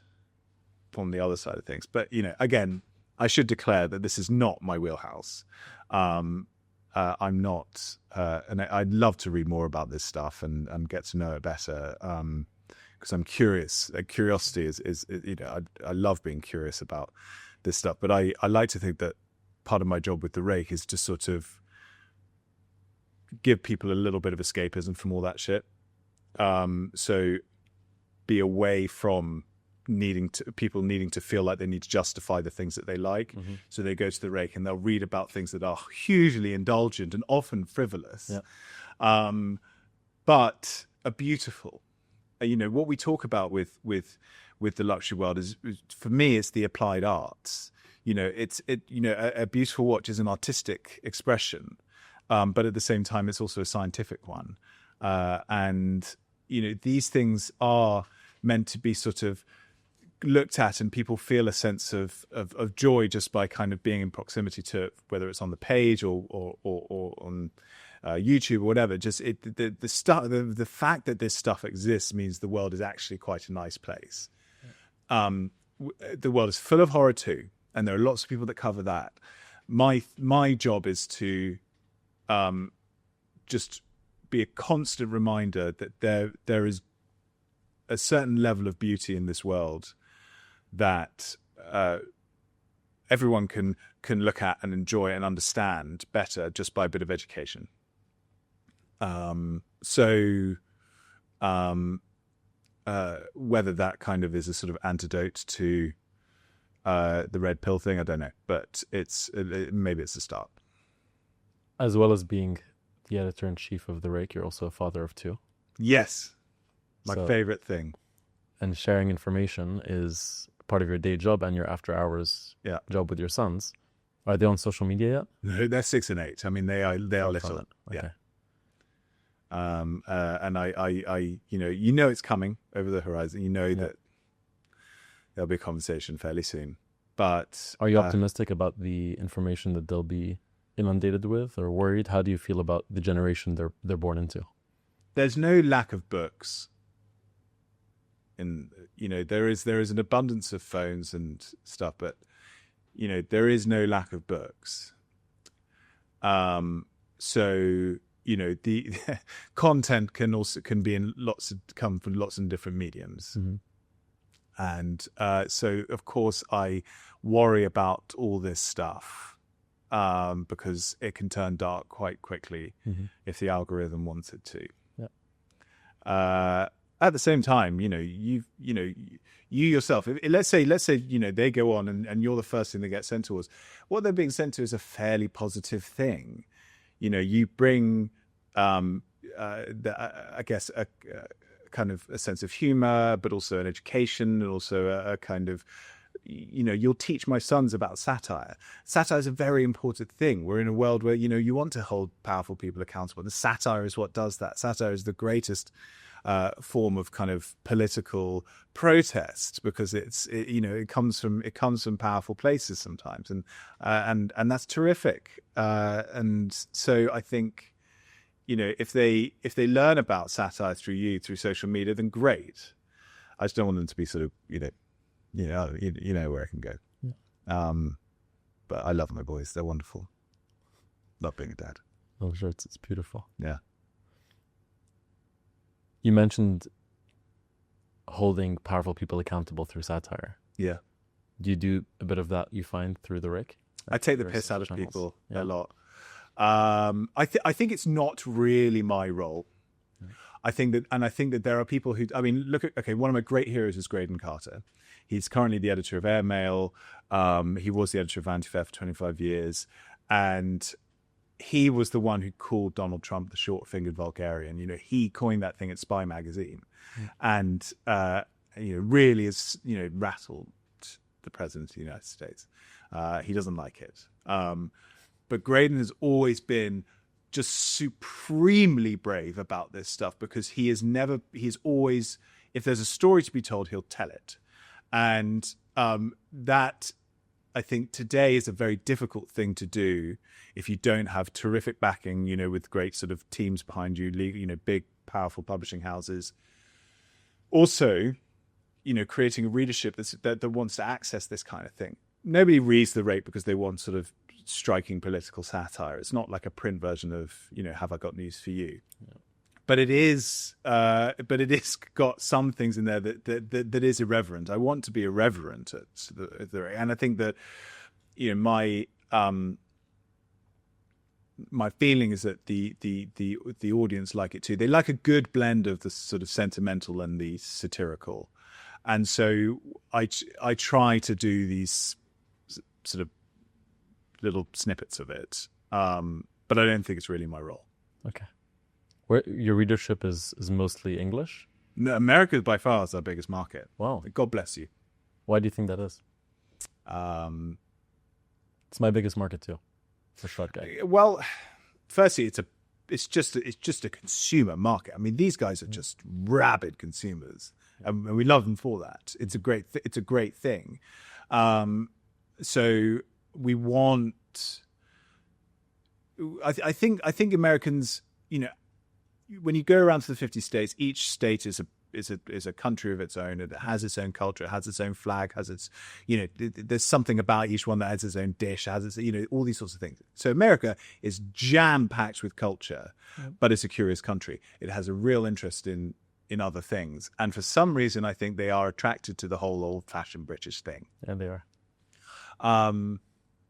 from the other side of things. But, again, I should declare that this is not my wheelhouse. I'm not, and I'd love to read more about this stuff and get to know it better. Because I'm curious. Curiosity is I love being curious about this stuff. But I like to think that part of my job with the Rake is to sort of give people a little bit of escapism from all that shit. So be away from people needing to feel like they need to justify the things that they like. Mm-hmm. So they go to the Rake and they'll read about things that are hugely indulgent and often frivolous, but are beautiful. What we talk about with the luxury world is, for me, it's the applied arts. A beautiful watch is an artistic expression, but at the same time, it's also a scientific one. And these things are meant to be sort of looked at, and people feel a sense of joy just by kind of being in proximity to it, whether it's on the page or on YouTube or whatever. Just the fact that this stuff exists means the world is actually quite a nice place. The world is full of horror too, and there are lots of people that cover that. My job is to just be a constant reminder that there is a certain level of beauty in this world that everyone can look at and enjoy and understand better just by a bit of education. Whether that kind of is a sort of antidote to the red pill thing, I don't know, but maybe it's a start. As well as being the editor-in-chief of the Rake, you're also a father of two. Yes, my favorite thing. And sharing information is part of your day job and your after hours job with your sons. Are they on social media yet? No, they're 6 and 8. I mean, they are little. Okay. Yeah. And I you know it's coming over the horizon. You know that there'll be a conversation fairly soon. But are you optimistic about the information that they'll be inundated with, or worried? How do you feel about the generation they're born into? There's no lack of books. There is an abundance of phones and stuff, but there is no lack of books. So the content can be come from lots of different mediums. Mm-hmm. And so of course I worry about all this stuff because it can turn dark quite quickly if the algorithm wants it to. At the same time, you yourself, let's say, they go on and you're the first thing that gets sent to us. What they're being sent to is a fairly positive thing. You bring, I guess, a kind of a sense of humor, but also an education, and also a kind of, you'll teach my sons about satire. Satire is a very important thing. We're in a world where, you want to hold powerful people accountable. And satire is what does that. Satire is the greatest form of kind of political protest, because it comes from powerful places sometimes, and that's terrific. And so I think, if they learn about satire through social media, then great. I just don't want them to be sort of where it can go. Yeah. But I love my boys; they're wonderful. Love being a dad. Oh, sure, it's beautiful. Yeah. You mentioned holding powerful people accountable through satire. Yeah. Do you do a bit of that, you find, through the Rake? I take the piss out of people a lot. I think it's not really my role. Yeah. I think that there are people who, one of my great heroes is Graydon Carter. He's currently the editor of Airmail. He was the editor of Vanity Fair for 25 years. And he was the one who called Donald Trump the short-fingered vulgarian. He coined that thing at Spy magazine, and really has rattled the president of the United States. He doesn't like it, but Graydon has always been just supremely brave about this stuff, because he's always, if there's a story to be told, he'll tell it, and that, I think, today is a very difficult thing to do if you don't have terrific backing, with great sort of teams behind you, big, powerful publishing houses. Also, creating a readership that wants to access this kind of thing. Nobody reads the Rake because they want sort of striking political satire. It's not like a print version of, Have I Got News for You? Yeah. But it is got some things in there that is irreverent. I want to be irreverent at the and I think that my feeling is that the audience like it too. They like a good blend of the sort of sentimental and the satirical, and so I try to do these sort of little snippets of it, but I don't think it's really my role. Okay. Where your readership is mostly English? No, America by far is our biggest market. Wow. God bless you. Why do you think that is? It's my biggest market too, for Gstaad Guy. Well, firstly, it's just a consumer market. I mean, these guys are just rabid consumers, and we love them for that. It's a great thing. So we want. I think Americans, when you go around to the 50 states, each state is a country of its own. It has its own culture, it has its own flag, has its, there's something about each one that has its own dish, has its, all these sorts of things. So America is jam-packed with culture, but it's a curious country. It has a real interest in other things. And for some reason, I think they are attracted to the whole old-fashioned British thing. Yeah, they are.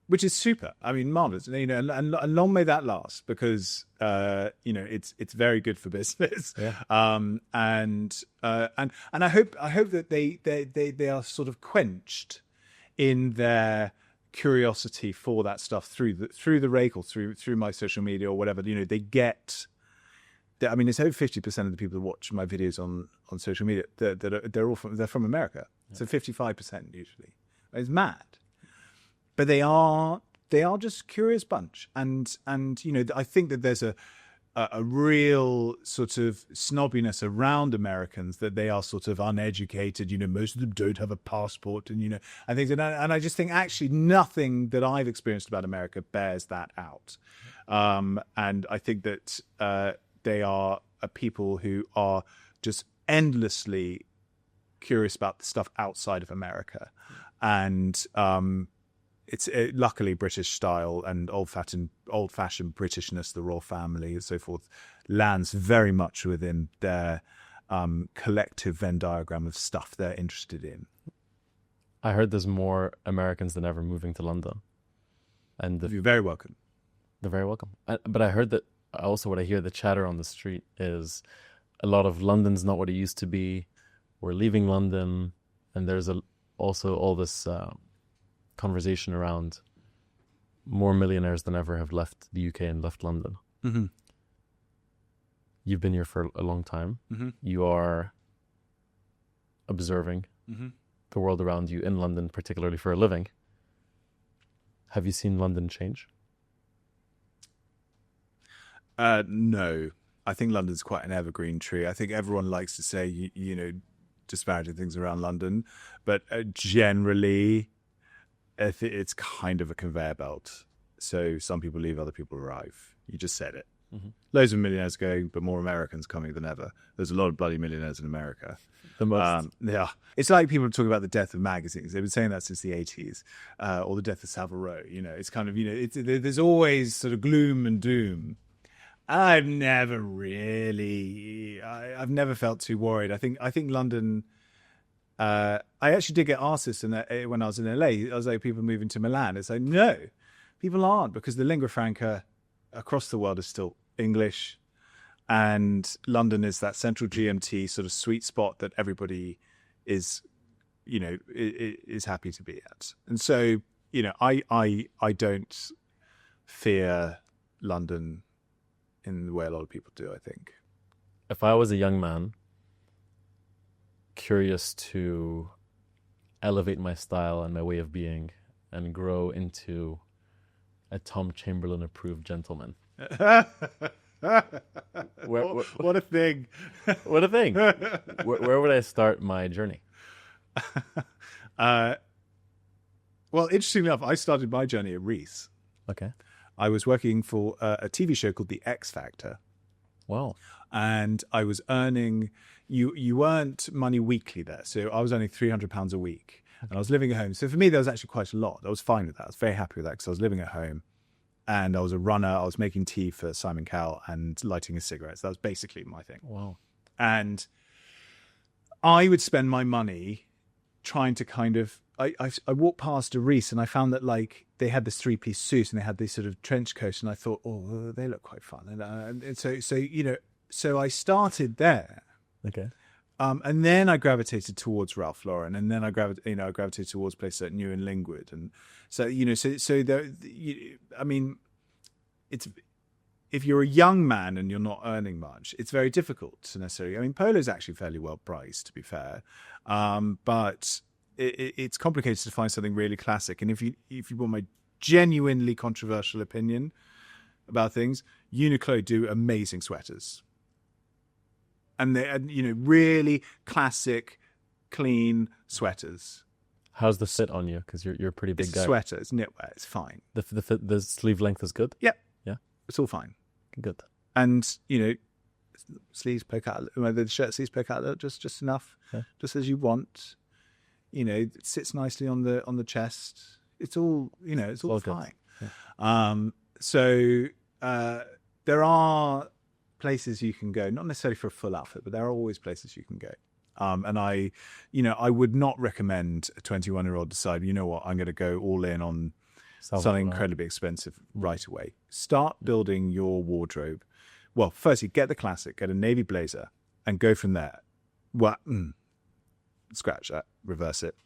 Which is super. I mean, marvelous. And long may that last, because it's very good for business. Yeah. And I hope that they are sort of quenched in their curiosity for that stuff through the Rake or through my social media or whatever. They get. I mean, it's over 50% of the people that watch my videos on social media they're from America. So 55% usually. It's mad. But they are just a curious bunch. And I think that there's a real sort of snobbiness around Americans, that they are sort of uneducated. Most of them don't have a passport, and I think that, and I just think actually nothing that I've experienced about America bears that out. And I think that they are a people who are just endlessly curious about the stuff outside of America, and it's luckily British style and old-fashioned Britishness, the royal family and so forth, lands very much within their collective Venn diagram of stuff they're interested in. I heard there's more Americans than ever moving to London, and You're very welcome. they're very welcome. But I heard that also, what I hear the chatter on the street is a lot of London's not what it used to be. We're leaving London, and there's also all this conversation around more millionaires than ever have left the UK and left London. Mm-hmm. You've been here for a long time. Mm-hmm. You are observing Mm-hmm. the world around you in London, particularly for a living. Have you seen London change? No. I think London's quite an evergreen tree. I think everyone likes to say, disparaging things around London, but generally, it's kind of a conveyor belt. So some people leave, other people arrive. You just said it. Mm-hmm. Loads of millionaires going, but more Americans coming than ever. There's a lot of bloody millionaires in America. The most. Yeah. It's like people talking about the death of magazines. They've been saying that since the 80s, or the death of Savile Row. It's kind of, there's always sort of gloom and doom. I've never felt too worried. I think London, I actually did get asked this when I was in LA. I was like, people moving to Milan. It's like, no, people aren't, because the lingua franca across the world is still English, and London is that central GMT sort of sweet spot that everybody is happy to be at. And so, I don't fear London in the way a lot of people do, I think. If I was a young man curious to elevate my style and my way of being and grow into a Tom Chamberlin approved gentleman. What a thing. What a thing. Where would I start my journey? Well, interestingly enough, I started my journey at Reese. Okay. I was working for a TV show called The X Factor. Wow. And I was earning, you earned money weekly there. So I was earning £300 a week. And I was living at home. So for me, that was actually quite a lot. I was fine with that. I was very happy with that because I was living at home. And I was a runner. I was making tea for Simon Cowell and lighting his cigarettes. That was basically my thing. Wow. And I would spend my money trying to kind of, I walked past a Reese and I found that they had this 3-piece suit and they had this sort of trench coat, and I thought, oh, they look quite fun. And so I started there. Okay. And then I gravitated towards Ralph Lauren, and then I gravitated towards places like New and Lingwood, and so it's, if you're a young man and you're not earning much, it's very difficult to necessarily. I mean, Polo's actually fairly well priced, to be fair, but it's complicated to find something really classic. And if you want my genuinely controversial opinion about things, Uniqlo do amazing sweaters. And they're, really classic, clean sweaters. How's the fit on you? Because you're a pretty big It's guy. a sweater. It's knitwear. It's fine. The sleeve length is good? Yep. Yeah. It's all fine. Good. And, sleeves poke out, the shirt sleeves poke out a little, just enough, just as you want. It sits nicely on the chest. It's all, it's all fine. Yeah. So there are places you can go, not necessarily for a full outfit, but there are always places you can go. And I would not recommend a 21-year-old decide, I'm going to go all in on something incredibly expensive right away. Start building your wardrobe. Well, firstly, get the classic, get a navy blazer, and go from there. Well, scratch that, reverse it,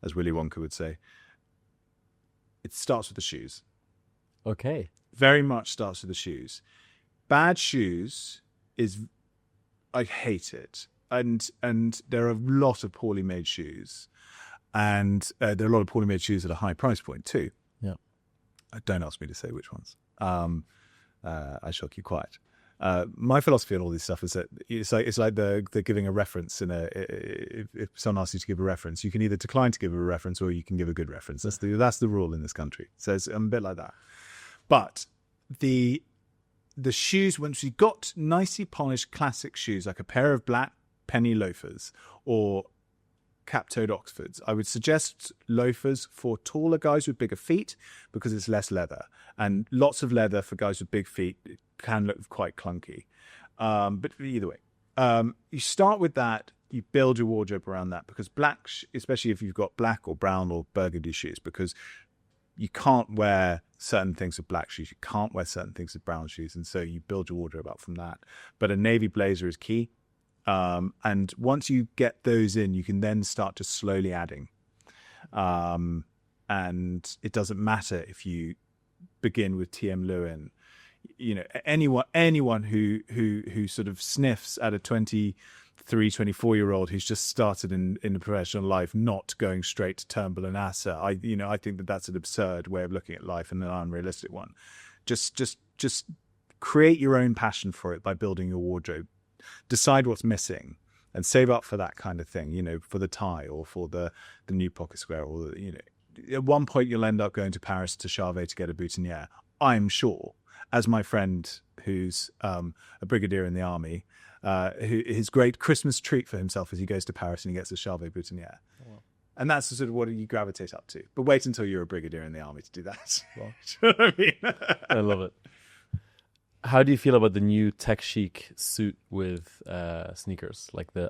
as Willy Wonka would say. It starts with the shoes. Okay. Very much starts with the shoes. Bad shoes I hate it. And there are a lot of poorly made shoes. And there are a lot of poorly made shoes at a high price point too. Yeah. Don't ask me to say which ones. I shock you quite. My philosophy on all this stuff is that it's like the giving a reference if someone asks you to give a reference, you can either decline to give a reference or you can give a good reference. That's the rule in this country. So I'm a bit like that. But the shoes, once you've got nicely polished classic shoes, like a pair of black penny loafers or cap-toed Oxfords, I would suggest loafers for taller guys with bigger feet because it's less leather, and lots of leather for guys with big feet can look quite clunky. But either way, you start with that. You build your wardrobe around that, because black, especially if you've got black or brown or burgundy shoes, because you can't wear certain things with black shoes, you can't wear certain things with brown shoes, and so you build your wardrobe up from that. But a navy blazer is key. And once you get those in, you can then start just slowly adding. And it doesn't matter if you begin with TM Lewin. You know, anyone who sort of sniffs at a 23, 24-year-old who's just started in the professional life, not going straight to Turnbull and Asser. I think that that's an absurd way of looking at life and an unrealistic one. Just create your own passion for it by building your wardrobe. Decide what's missing and save up for that kind of thing, you know, for the tie or for the new pocket square, or, you know, at one point you'll end up going to Paris to Charvet to get a boutonniere, I'm sure, as my friend who's a brigadier in the army, his great Christmas treat for himself is he goes to Paris and he gets a Charvet boutonniere. Oh, wow. And that's the sort of what you gravitate up to. But wait until you're a brigadier in the army to do that. Well, you know what I mean? I love it. How do you feel about the new tech chic suit with sneakers, like the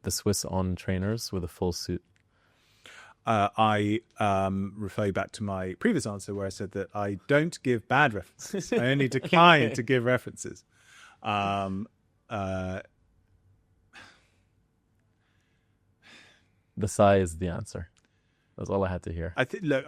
Swiss On trainers with a full suit? I refer you back to my previous answer where I said that I don't give bad references. I only decline to give references. The sigh is the answer. That's all I had to hear. I think. Look,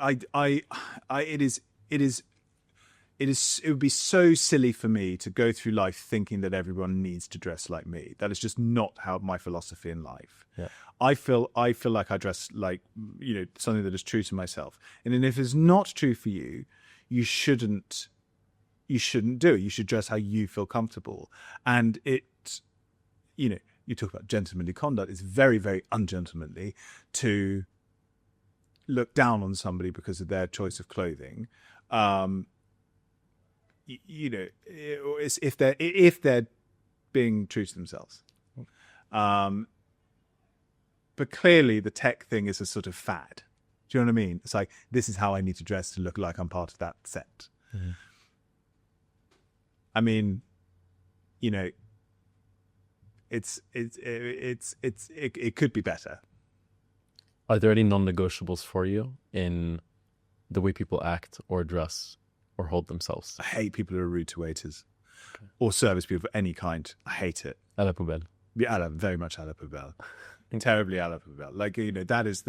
it would be so silly for me to go through life thinking that everyone needs to dress like me. That is just not how my philosophy in life. Yeah. I feel like I dress like, you know, something that is true to myself. And then if it's not true for you, you shouldn't do it. You should dress how you feel comfortable. And it, you know, you talk about gentlemanly conduct. It's very, very ungentlemanly to look down on somebody because of their choice of clothing. You know, if they're being true to themselves. But clearly the tech thing is a sort of fad. Do you know what I mean? It's like, this is how I need to dress to look like I'm part of that set. Mm-hmm. I mean, you know, it could be better. Are there any non-negotiables for you in the way people act or dress or hold themselves? I hate people who are rude to waiters or service people of any kind. I hate it. À la poubelle. Yeah, very much à la poubelle. Terribly à la poubelle. Like, you know, that is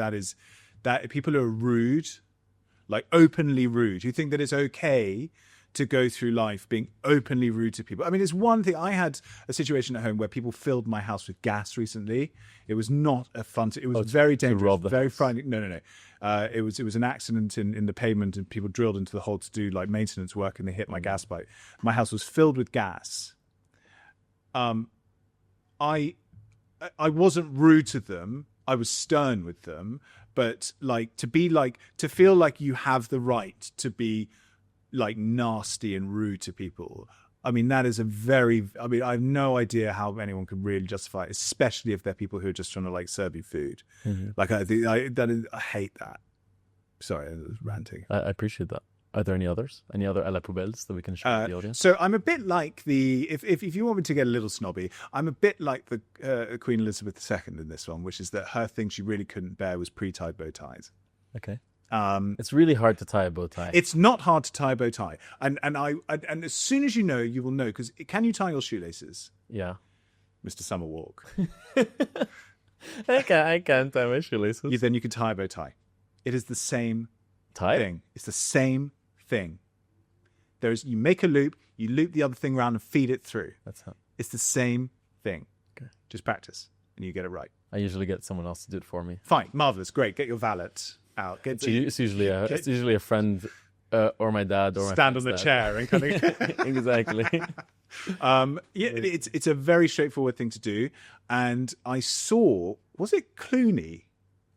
people who are rude, like openly rude. You think that it's okay to go through life being openly rude to people? I mean, it's one thing. I had a situation at home where people filled my house with gas recently. It was not a fun. It was very dangerous, very frightening. No. It was an accident in the pavement, and people drilled into the hole to do like maintenance work, and they hit my gas pipe. My house was filled with gas. I wasn't rude to them. I was stern with them, but to feel like you have the right to be like nasty and rude to people. I mean, that is I have no idea how anyone could really justify it, especially if they're people who are just trying to like serve you food. Mm-hmm. Like I hate that. Sorry, I was ranting. I appreciate that. Are there any others? Any other à la poubelles that we can share with the audience? So I'm a bit like if you want me to get a little snobby, I'm a bit like the Queen Elizabeth II in this one, which is that her thing she really couldn't bear was pre-tied bow ties. Okay. It's really hard to tie a bow tie. It's not hard to tie a bow tie, and as soon as you will know, because can you tie your shoelaces? Yeah, Mr. Summerwalk. I can't tie my shoelaces. Then you can tie a bow tie. It is the same thing. It's the same thing. You make a loop, you loop the other thing around and feed it through. It's the same thing. Okay. Just practice and you get it right. I usually get someone else to do it for me. Fine, marvelous, great. Get your valet out. It's usually a friend or my dad or Stand my on the dad. chair and kind of Exactly. it's a very straightforward thing to do. And I saw, was it Clooney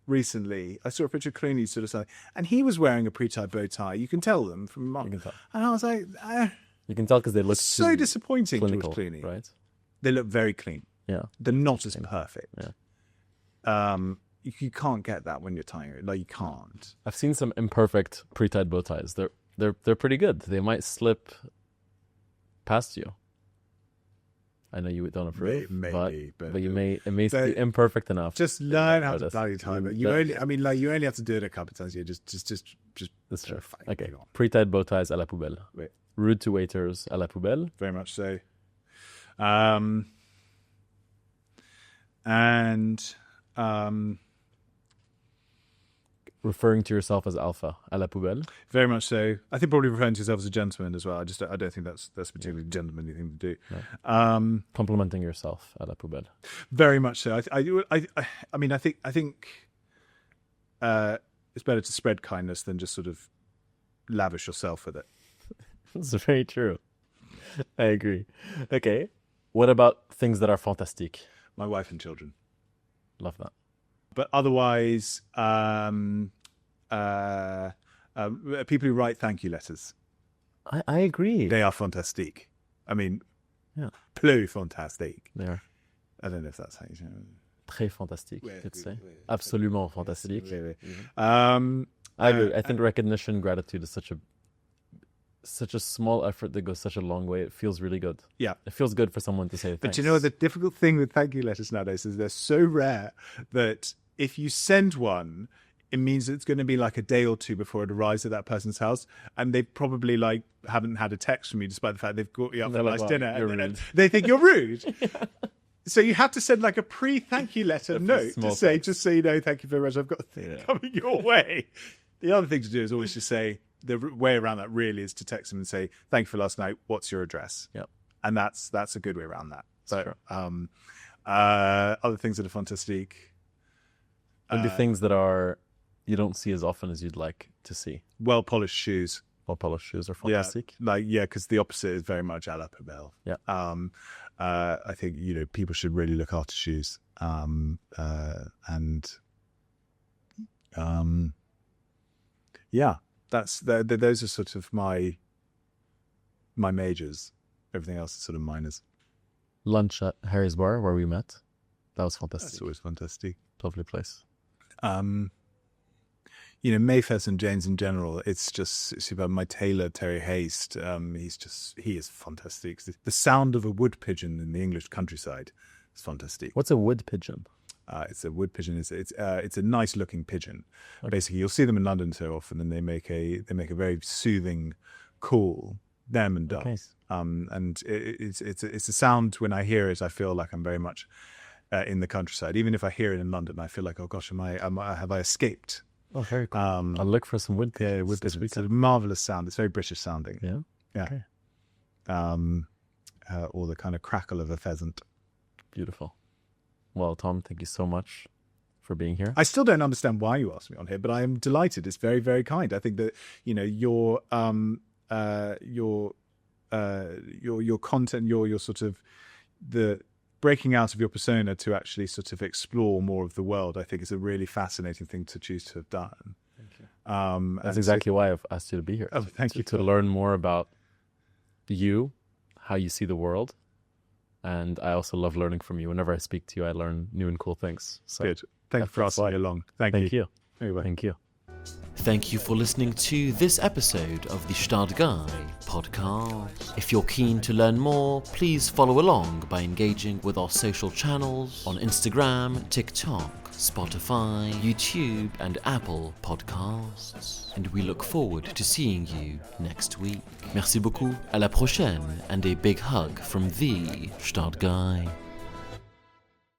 recently? I saw a picture of Clooney sort of something, and he was wearing a pre-tie bow tie. You can tell them from You can tell. And I was like, You can tell because they look so too disappointing clinical, towards Clooney. right? They look very clean. Yeah. They're not as perfect. Yeah. You can't get that when you're tying it. Like, you can't. I've seen some imperfect pre-tied bow ties. They're pretty good. They might slip past you. I know you don't approve, Maybe, but you may. It may be imperfect enough. Just learn how to Artist. bloody time it. That- You only have to do it a couple of times. Yeah, just. That's true. fine, Okay. go on. Pre-tied bow ties à la poubelle. Wait. Rude to waiters à la poubelle. Very much so. And Referring to yourself as alpha à la poubelle. very much so. I think probably referring to yourself as a gentleman as well. I don't think that's a particularly gentlemanly thing to do. No. Complimenting yourself à la poubelle. Very much so. I mean, I think it's better to spread kindness than just sort of lavish yourself with it. That's very true. I agree. Okay. What about things that are fantastique? My wife and children. Love that. But otherwise, people who write thank you letters, I agree. they are fantastique. I mean, Yeah. plus fantastique. They are I don't know if that's how you say it. très fantastique, Ouais, you'd say. ouais. Absolument fantastique. I I agree. I think recognition, gratitude is such a small effort that goes such a long way. It feels really good. Yeah. It feels good for someone to say thanks. But you know, the difficult thing with thank you letters nowadays is they're so rare that if you send one, it means it's going to be like a day or two before it arrives at that person's house, and they probably like haven't had a text from you, despite the fact they've got you up for They're a like, nice "Well, dinner. you're And then rude." they think you're rude. So you have to send like a pre-thank you letter note small to say, things. just so you know, thank you very much. I've got a thing coming your way. The other thing to do is always just say, the way around that really is to text them and say, thank you for last night. What's your address? Yep. And that's a good way around that. So, Sure. other things that are fantastique. Maybe things that are you don't see as often as you'd like to see. Well polished shoes. Well polished shoes are Yeah, fantastic. because the opposite is very much à la Poubelle. Yeah. I think people should really look after shoes. Those are sort of my majors. Everything else is sort of minors. Lunch at Harry's Bar where we met. That was That's fantastic. always fantastic. Lovely place. Mayfair and Jane's in general, it's about my tailor, Terry Haste. He is fantastic. The sound of a wood pigeon in the English countryside is fantastic. What's a wood pigeon? It's a wood pigeon. It's a nice looking pigeon. Okay. Basically, you'll see them in London so often, and they make a very soothing call. Them and doves. Okay. And it's a sound. When I hear it, I feel like I'm very much in the countryside. Even if I hear it in London, I feel like, oh gosh, have I escaped? Oh, very cool. I'll look for some wood Yeah, pigeons this it's a weekend. marvelous sound. It's very British sounding. Yeah. Yeah. Okay. Or the kind of crackle of a pheasant. Beautiful. Well, Tom, thank you so much for being here. I still don't understand why you asked me on here, but I am delighted. It's very, very kind. I think that your content, your sort of the breaking out of your persona to actually sort of explore more of the world, I think is a really fascinating thing to choose to have done. Thank you. That's That's exactly why I've asked you to be here. Oh, thank you. To learn more about you, how you see the world. And I also love learning from you. Whenever I speak to you, I learn new and cool things. So Good. Thank you for that's asking why. me along. Thank Thank you. Anyway. Thank you. Thank you for listening to this episode of the Gstaad Guy podcast. If you're keen to learn more, please follow along by engaging with our social channels on Instagram, TikTok, Spotify, YouTube, and Apple Podcasts. And we look forward to seeing you next week. Merci beaucoup, à la prochaine, and a big hug from the Gstaad Guy.